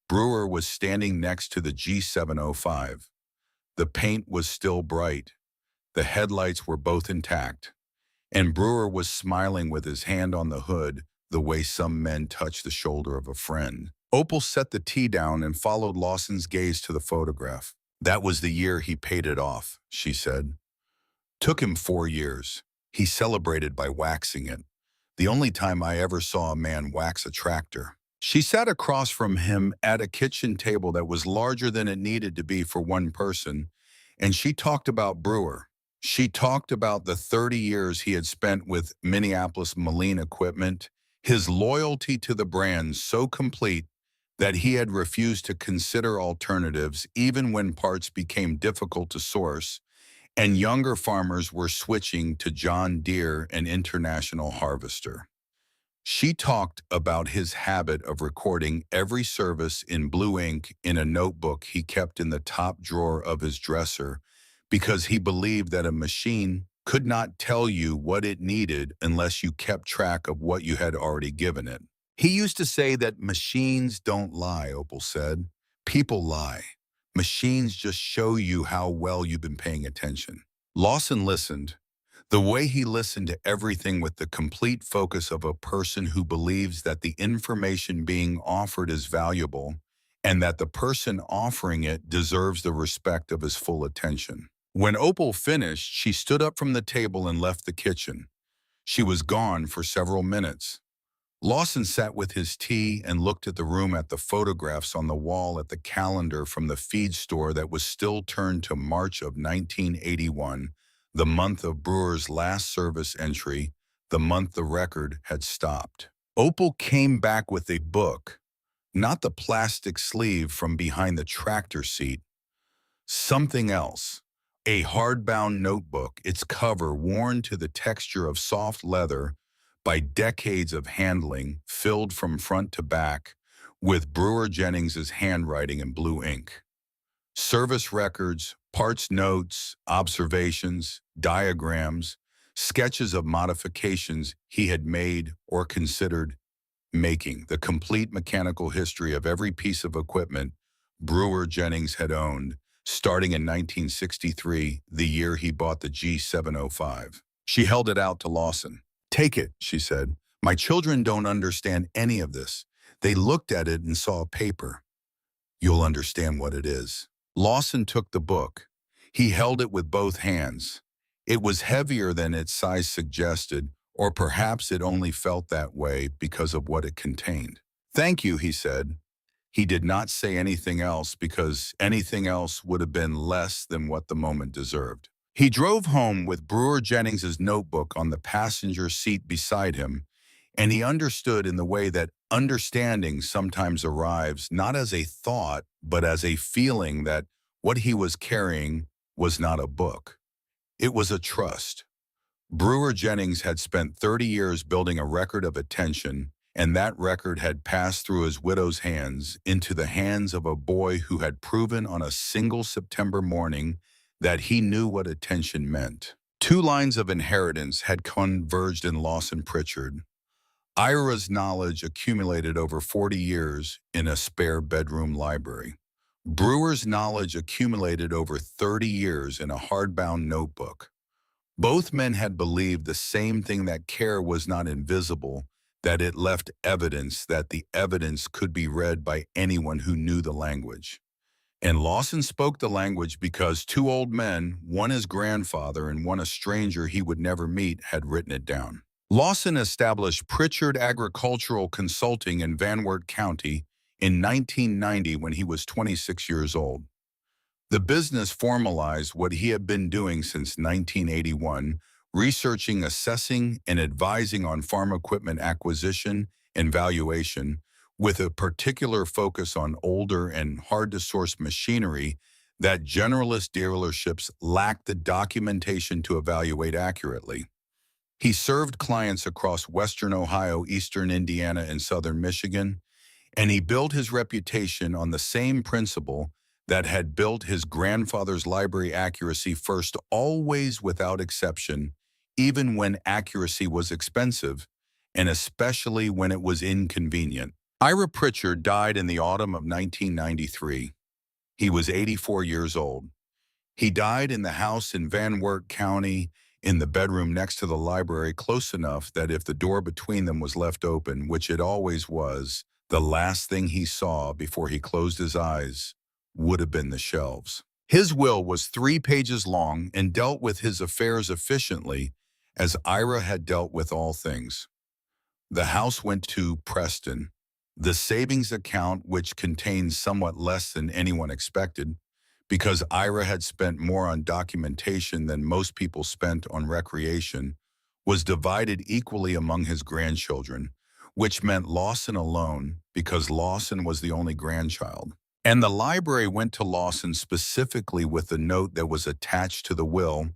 Brewer was standing next to the G705. The paint was still bright. The headlights were both intact. And Brewer was smiling with his hand on the hood, the way some men touch the shoulder of a friend. Opal set the tea down and followed Lawson's gaze to the photograph. "That was the year he paid it off," she said. "Took him 4 years. He celebrated by waxing it. The only time I ever saw a man wax a tractor." She sat across from him at a kitchen table that was larger than it needed to be for one person, and she talked about Brewer. She talked about the 30 years he had spent with Minneapolis Moline Equipment, his loyalty to the brand so complete that he had refused to consider alternatives even when parts became difficult to source, and younger farmers were switching to John Deere and International Harvester. She talked about his habit of recording every service in blue ink in a notebook he kept in the top drawer of his dresser, because he believed that a machine could not tell you what it needed unless you kept track of what you had already given it. He used to say that machines don't lie, Opal said. People lie. Machines just show you how well you've been paying attention. Lawson listened. The way he listened to everything with the complete focus of a person who believes that the information being offered is valuable and that the person offering it deserves the respect of his full attention. When Opal finished, she stood up from the table and left the kitchen. She was gone for several minutes. Lawson sat with his tea and looked at the room, at the photographs on the wall, at the calendar from the feed store that was still turned to March of 1981, the month of Brewer's last service entry, the month the record had stopped. Opal came back with a book, not the plastic sleeve from behind the tractor seat, something else. A hardbound notebook, its cover worn to the texture of soft leather by decades of handling, filled from front to back with Brewer Jennings's handwriting in blue ink. Service records, parts notes, observations, diagrams, sketches of modifications he had made or considered making, the complete mechanical history of every piece of equipment Brewer Jennings had owned, starting in 1963, the year he bought the G705. She held it out to Lawson. "Take it," she said. "My children don't understand any of this. They looked at it and saw a paper. You'll understand what it is." Lawson took the book. He held it with both hands. It was heavier than its size suggested, or perhaps it only felt that way because of what it contained. "Thank you," he said. He did not say anything else because anything else would have been less than what the moment deserved. He drove home with Brewer Jennings's notebook on the passenger seat beside him, And he understood in the way that understanding sometimes arrives not as a thought, but as a feeling that what he was carrying was not a book. It was a trust. Brewer Jennings had spent 30 years building a record of attention, and that record had passed through his widow's hands into the hands of a boy who had proven on a single September morning that he knew what attention meant. Two lines of inheritance had converged in Lawson Pritchard. Ira's knowledge accumulated over 40 years in a spare bedroom library. Brewer's knowledge accumulated over 30 years in a hardbound notebook. Both men had believed the same thing, that care was not invisible, that it left evidence, that the evidence could be read by anyone who knew the language. And Lawson spoke the language because two old men, one his grandfather and one a stranger he would never meet, had written it down. Lawson established Pritchard Agricultural Consulting in Van Wert County in 1990 when he was 26 years old. The business formalized what he had been doing since 1981, researching, assessing, and advising on farm equipment acquisition and valuation, with a particular focus on older and hard-to-source machinery that generalist dealerships lacked the documentation to evaluate accurately. He served clients across western Ohio, eastern Indiana, and southern Michigan, and he built his reputation on the same principle that had built his grandfather's library: accuracy first, always without exception, even when accuracy was expensive, and especially when it was inconvenient. Ira Pritchard died in the autumn of 1993. He was 84 years old. He died in the house in Van Wert County, in the bedroom next to the library, close enough that if the door between them was left open, which it always was, the last thing he saw before he closed his eyes would have been the shelves. His will was 3 pages long and dealt with his affairs efficiently, as Ira had dealt with all things. The house went to Preston. The savings account, which contained somewhat less than anyone expected, because Ira had spent more on documentation than most people spent on recreation, was divided equally among his grandchildren, which meant Lawson alone, because Lawson was the only grandchild. And the library went to Lawson specifically with the note that was attached to the will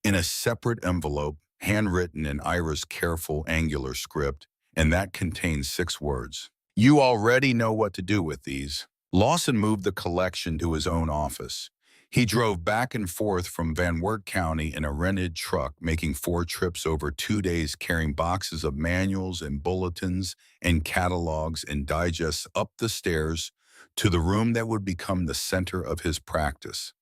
in a separate envelope, handwritten in Ira's careful, angular script, and that contained 6 words. "You already know what to do with these." Lawson moved the collection to his own office. He drove back and forth from Van Wert County in a rented truck, making 4 trips over 2 days, carrying boxes of manuals and bulletins and catalogs and digests up the stairs to the room that would become the center of his practice.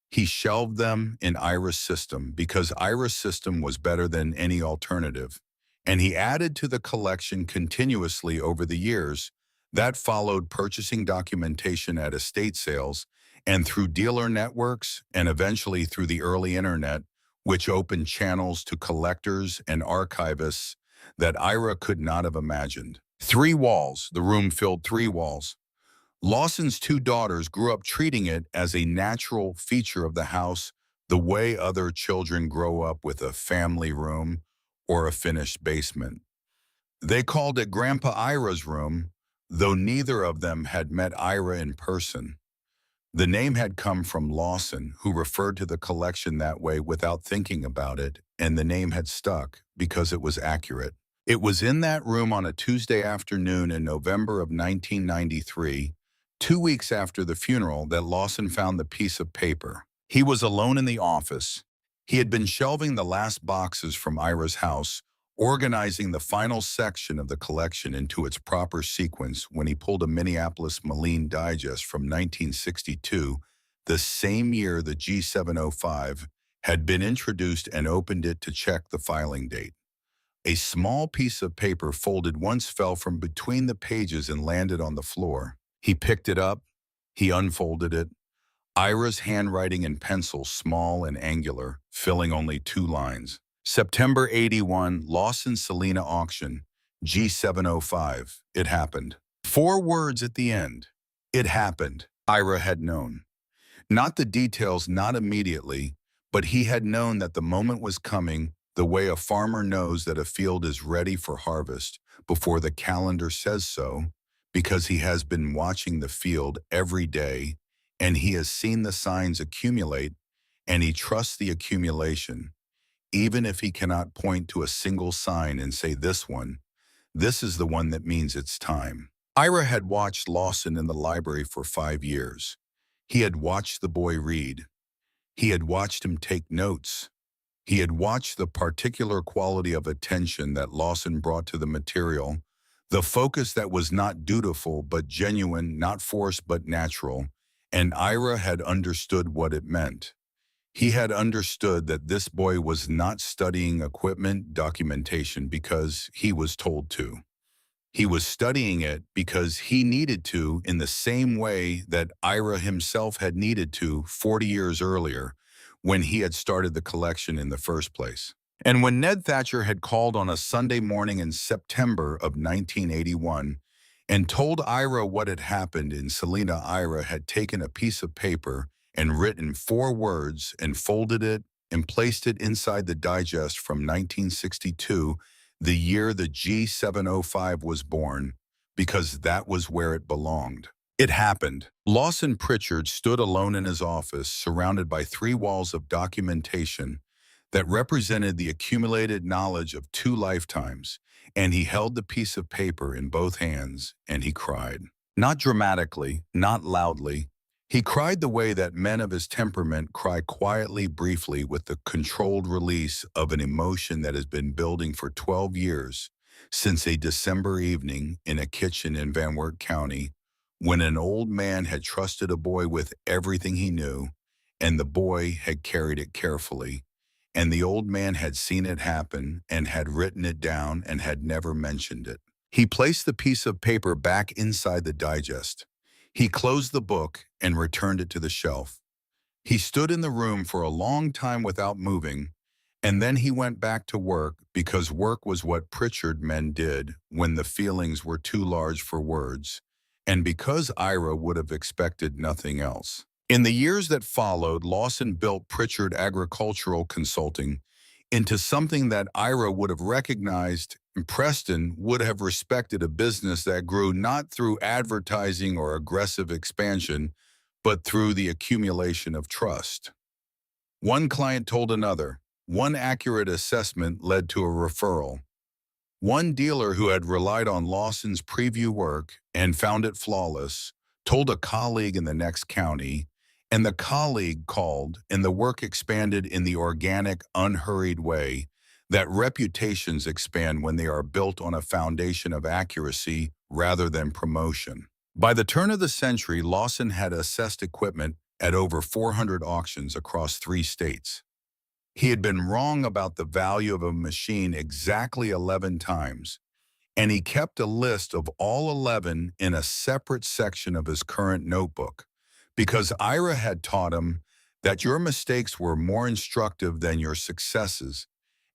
He shelved them in Ira's system because Ira's system was better than any alternative, and he added to the collection continuously over the years. That followed purchasing documentation at estate sales and through dealer networks, and eventually through the early internet, which opened channels to collectors and archivists that Ira could not have imagined. 3 walls, the room filled 3 walls. Lawson's 2 daughters grew up treating it as a natural feature of the house, the way other children grow up with a family room or a finished basement. They called it Grandpa Ira's room, though neither of them had met Ira in person. The name had come from Lawson, who referred to the collection that way without thinking about it, and the name had stuck because it was accurate. It was in that room on a Tuesday afternoon in November of 1993, 2 weeks after the funeral, that Lawson found the piece of paper. He was alone in the office. He had been shelving the last boxes from Ira's house, organizing the final section of the collection into its proper sequence, when he pulled a Minneapolis Moline Digest from 1962, the same year the G705 had been introduced, and opened it to check the filing date. A small piece of paper folded once fell from between the pages and landed on the floor. He picked it up. He unfolded it. Ira's handwriting in pencil, small and angular, filling only 2 lines. September 81, Lawson Selena auction, G705. It happened. 4 words at the end. It happened. Ira had known. Not the details, not immediately, but he had known that the moment was coming the way a farmer knows that a field is ready for harvest before the calendar says so, because he has been watching the field every day and he has seen the signs accumulate and he trusts the accumulation, even if he cannot point to a single sign and say this is the one that means it's time. Ira had watched Lawson in the library for 5 years. He had watched the boy read. He had watched him take notes. He had watched the particular quality of attention that Lawson brought to the material, the focus that was not dutiful but genuine, not forced but natural, and Ira had understood what it meant. He had understood that this boy was not studying equipment documentation because he was told to. He was studying it because he needed to, in the same way that Ira himself had needed to 40 years earlier when he had started the collection in the first place. And when Ned Thatcher had called on a Sunday morning in September of 1981 and told Ira what had happened in Salina, Ira had taken a piece of paper and written 4 words and folded it and placed it inside the digest from 1962, the year the G705 was born, because that was where it belonged. It happened. Lawson Pritchard stood alone in his office, surrounded by 3 walls of documentation that represented the accumulated knowledge of 2 lifetimes, and he held the piece of paper in both hands, and he cried. Not dramatically, not loudly. He cried the way that men of his temperament cry quietly, briefly, with the controlled release of an emotion that has been building for 12 years, since a December evening in a kitchen in Van Wert County, when an old man had trusted a boy with everything he knew, and the boy had carried it carefully, and the old man had seen it happen and had written it down and had never mentioned it. He placed the piece of paper back inside the digest. He closed the book and returned it to the shelf. He stood in the room for a long time without moving, and then he went back to work, because work was what Pritchard men did when the feelings were too large for words, and because Ira would have expected nothing else. In the years that followed, Lawson built Pritchard Agricultural Consulting into something that Ira would have recognized, and Preston would have respected, a business that grew not through advertising or aggressive expansion, but through the accumulation of trust. One client told another. One accurate assessment led to a referral. One dealer who had relied on Lawson's preview work and found it flawless told a colleague in the next county, and the colleague called, and the work expanded in the organic, unhurried way that reputations expand when they are built on a foundation of accuracy rather than promotion. By the turn of the century, Lawson had assessed equipment at over 400 auctions across 3 states. He had been wrong about the value of a machine exactly 11 times, and he kept a list of all 11 in a separate section of his current notebook, because Ira had taught him that your mistakes were more instructive than your successes,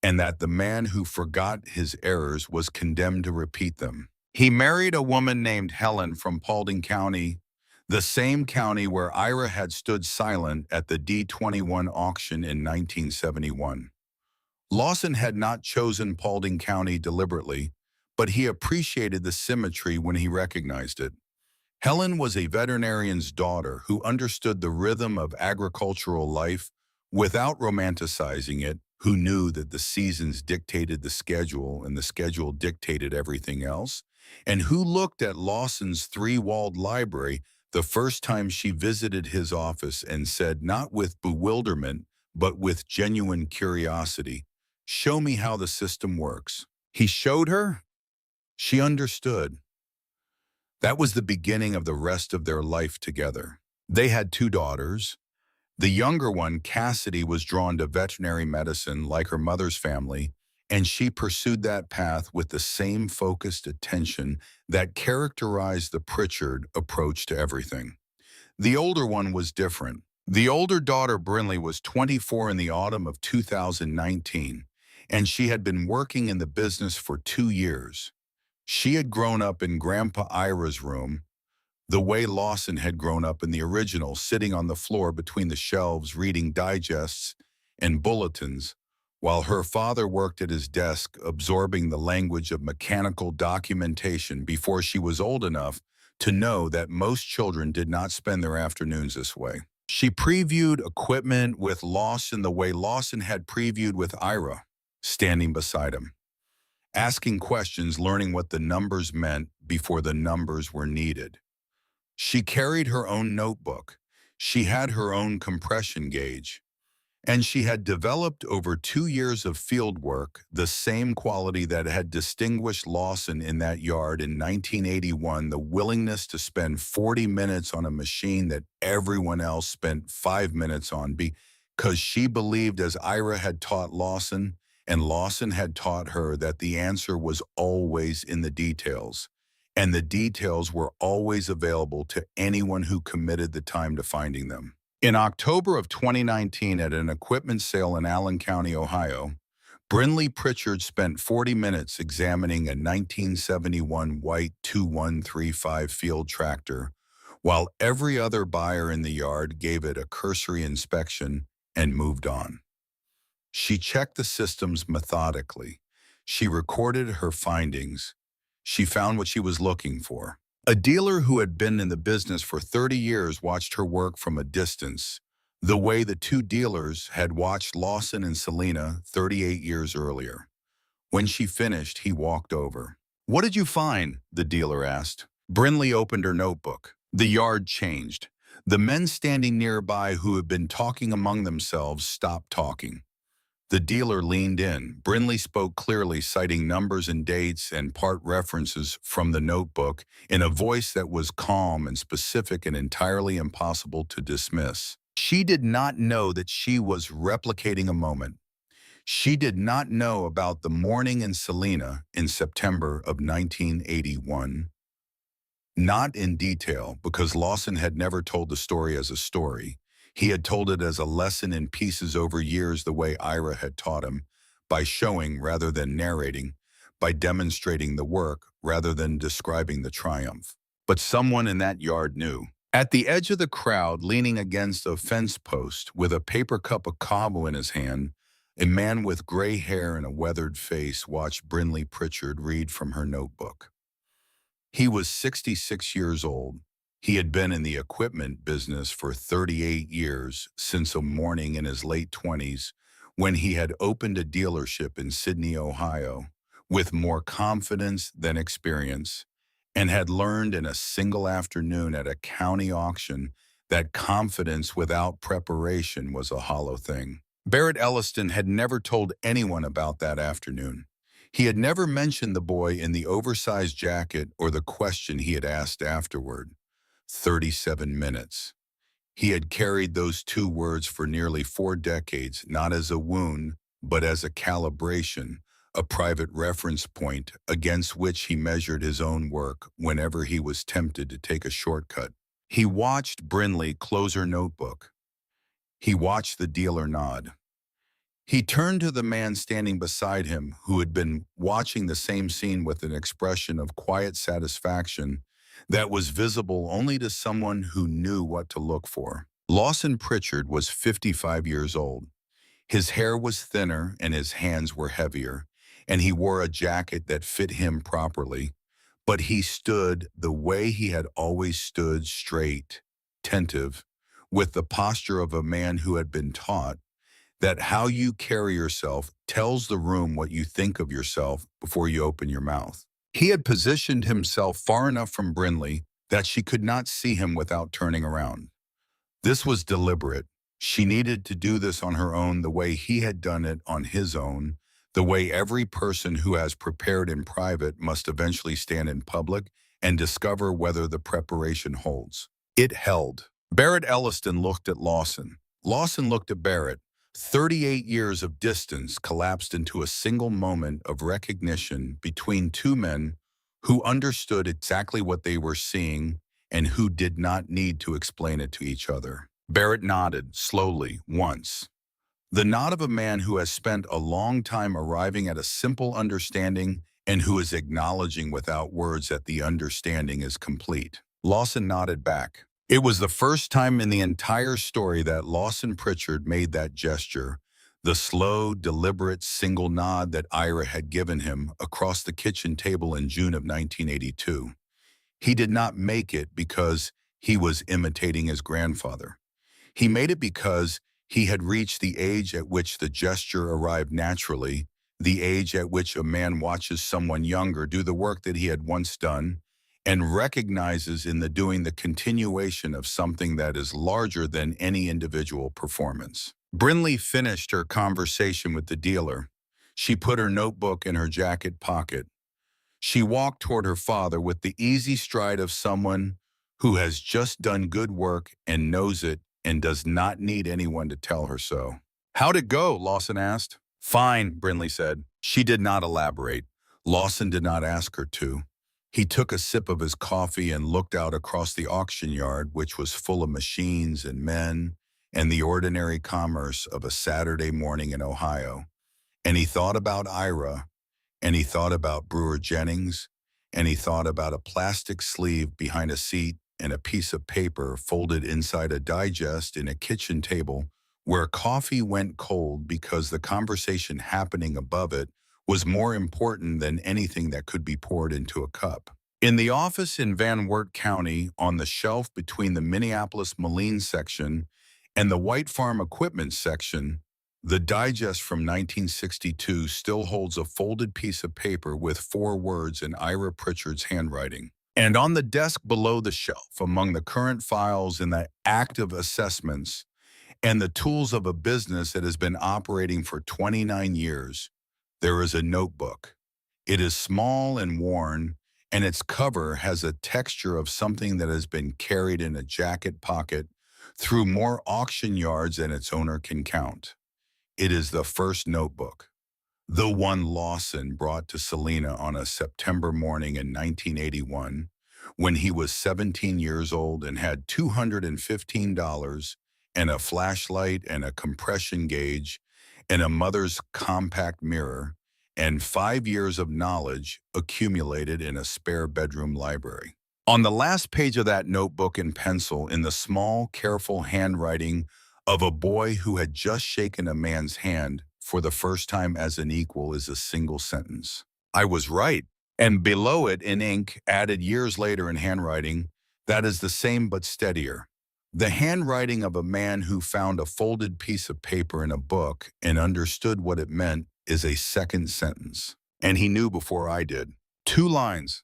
and that the man who forgot his errors was condemned to repeat them. He married a woman named Helen from Paulding County, the same county where Ira had stood silent at the D21 auction in 1971. Lawson had not chosen Paulding County deliberately, but he appreciated the symmetry when he recognized it. Helen was a veterinarian's daughter who understood the rhythm of agricultural life without romanticizing it, who knew that the seasons dictated the schedule and the schedule dictated everything else, and who looked at Lawson's 3-walled library the first time she visited his office and said, not with bewilderment, but with genuine curiosity, "Show me how the system works." He showed her. She understood. That was the beginning of the rest of their life together. They had 2 daughters. The younger one, Cassidy, was drawn to veterinary medicine like her mother's family, and she pursued that path with the same focused attention that characterized the Pritchard approach to everything. The older one was different. The older daughter, Brinley, was 24 in the autumn of 2019, and she had been working in the business for 2 years. She had grown up in Grandpa Ira's room, the way Lawson had grown up in the original, sitting on the floor between the shelves reading digests and bulletins, while her father worked at his desk absorbing the language of mechanical documentation before she was old enough to know that most children did not spend their afternoons this way. She previewed equipment with Lawson the way Lawson had previewed with Ira, standing beside him, asking questions, learning what the numbers meant before the numbers were needed. She carried her own notebook. She had her own compression gauge. And she had developed over 2 years of field work, the same quality that had distinguished Lawson in that yard in 1981, the willingness to spend 40 minutes on a machine that everyone else spent 5 minutes on because she believed, as Ira had taught Lawson, and Lawson had taught her, that the answer was always in the details. And the details were always available to anyone who committed the time to finding them. In October of 2019, at an equipment sale in Allen County, Ohio, Brinley Pritchard spent 40 minutes examining a 1971 white 2135 field tractor, while every other buyer in the yard gave it a cursory inspection and moved on. She checked the systems methodically. She recorded her findings. She found what she was looking for. A dealer who had been in the business for 30 years watched her work from a distance, the way the two dealers had watched Lawson and Selena 38 years earlier. When she finished, he walked over. "What did you find?" the dealer asked. Brinley opened her notebook. The yard changed. The men standing nearby who had been talking among themselves stopped talking. The dealer leaned in. Brinley spoke clearly, citing numbers and dates and part references from the notebook in a voice that was calm and specific and entirely impossible to dismiss. She did not know that she was replicating a moment. She did not know about the morning in Selena in September of 1981. Not in detail, because Lawson had never told the story as a story. He had told it as a lesson in pieces over years, the way Ira had taught him, by showing rather than narrating, by demonstrating the work rather than describing the triumph. But someone in that yard knew. At the edge of the crowd, leaning against a fence post with a paper cup of cabo in his hand, a man with gray hair and a weathered face watched Brinley Pritchard read from her notebook. He was 66 years old. He had been in the equipment business for 38 years, since a morning in his late 20s when he had opened a dealership in Sydney, Ohio, with more confidence than experience, and had learned in a single afternoon at a county auction that confidence without preparation was a hollow thing. Barrett Elliston had never told anyone about that afternoon. He had never mentioned the boy in the oversized jacket or the question he had asked afterward. 37 minutes. He had carried those two words for nearly 4 decades, not as a wound, but as a calibration, a private reference point against which he measured his own work whenever he was tempted to take a shortcut. He watched Brinley close her notebook. He watched the dealer nod. He turned to the man standing beside him, who had been watching the same scene with an expression of quiet satisfaction that was visible only to someone who knew what to look for. Lawson Pritchard was 55 years old. His hair was thinner and his hands were heavier, and he wore a jacket that fit him properly. But he stood the way he had always stood, straight, attentive, with the posture of a man who had been taught that how you carry yourself tells the room what you think of yourself before you open your mouth. He had positioned himself far enough from Brinley that she could not see him without turning around. This was deliberate. She needed to do this on her own, the way he had done it on his own, the way every person who has prepared in private must eventually stand in public and discover whether the preparation holds. It held. Barrett Elliston looked at Lawson. Lawson looked at Barrett. 38 years of distance collapsed into a single moment of recognition between two men who understood exactly what they were seeing and who did not need to explain it to each other. Barrett nodded, slowly, once. The nod of a man who has spent a long time arriving at a simple understanding and who is acknowledging without words that the understanding is complete. Lawson nodded back. It was the first time in the entire story that Lawson Pritchard made that gesture, The slow, deliberate single nod that Ira had given him across the kitchen table in June of 1982. He did not make it because he was imitating his grandfather. He made it because he had reached the age at which the gesture arrived naturally, the age at which a man watches someone younger do the work that he had once done, and recognizes in the doing the continuation of something that is larger than any individual performance. Brinley finished her conversation with the dealer. She put her notebook in her jacket pocket. She walked toward her father with the easy stride of someone who has just done good work and knows it and does not need anyone to tell her so. "How'd it go?" Lawson asked. "Fine," Brinley said. She did not elaborate. Lawson did not ask her to. He took a sip of his coffee and looked out across the auction yard, which was full of machines and men and the ordinary commerce of a Saturday morning in Ohio. And he thought about Ira, and he thought about Brewer Jennings, and he thought about a plastic sleeve behind a seat and a piece of paper folded inside a digest in a kitchen table where coffee went cold because the conversation happening above it was more important than anything that could be poured into a cup. In the office in Van Wert County, on the shelf between the Minneapolis Moline section and the White Farm Equipment section, the digest from 1962 still holds a folded piece of paper with 4 words in Ira Pritchard's handwriting. And on the desk below the shelf, among the current files and the active assessments and the tools of a business that has been operating for 29 years, there is a notebook. It is small and worn, and its cover has a texture of something that has been carried in a jacket pocket through more auction yards than its owner can count. It is the first notebook, the one Lawson brought to Selena on a September morning in 1981, when he was 17 years old and had $215 and a flashlight and a compression gauge and a mother's compact mirror and 5 years of knowledge accumulated in a spare bedroom library. On the last page of that notebook in pencil, in the small, careful handwriting of a boy who had just shaken a man's hand for the first time as an equal, is a single sentence: "I was right." And below it in ink, added years later in handwriting, that is the same but steadier. The handwriting of a man who found a folded piece of paper in a book and understood what it meant is a second sentence. And he knew before I did. 2 lines,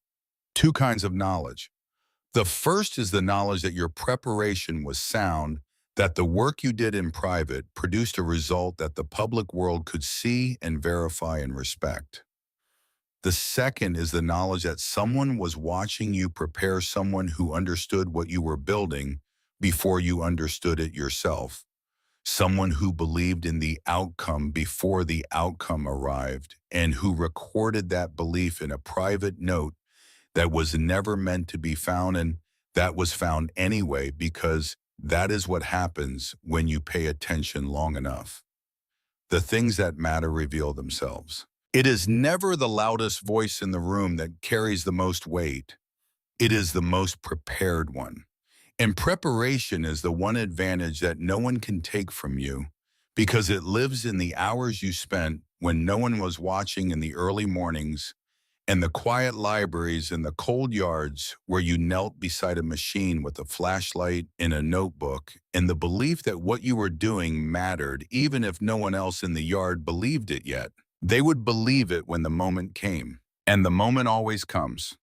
2 kinds of knowledge. The first is the knowledge that your preparation was sound, that the work you did in private produced a result that the public world could see and verify and respect. The second is the knowledge that someone was watching you prepare someone who understood what you were building before you understood it yourself. Someone who believed in the outcome before the outcome arrived, and who recorded that belief in a private note that was never meant to be found, and that was found anyway, because that is what happens when you pay attention long enough. The things that matter reveal themselves. It is never the loudest voice in the room that carries the most weight. It is the most prepared one. And preparation is the one advantage that no one can take from you, because it lives in the hours you spent when no one was watching in the early mornings, and the quiet libraries and the cold yards where you knelt beside a machine with a flashlight and a notebook, and the belief that what you were doing mattered even if no one else in the yard believed it yet. They would believe it when the moment came, and the moment always comes.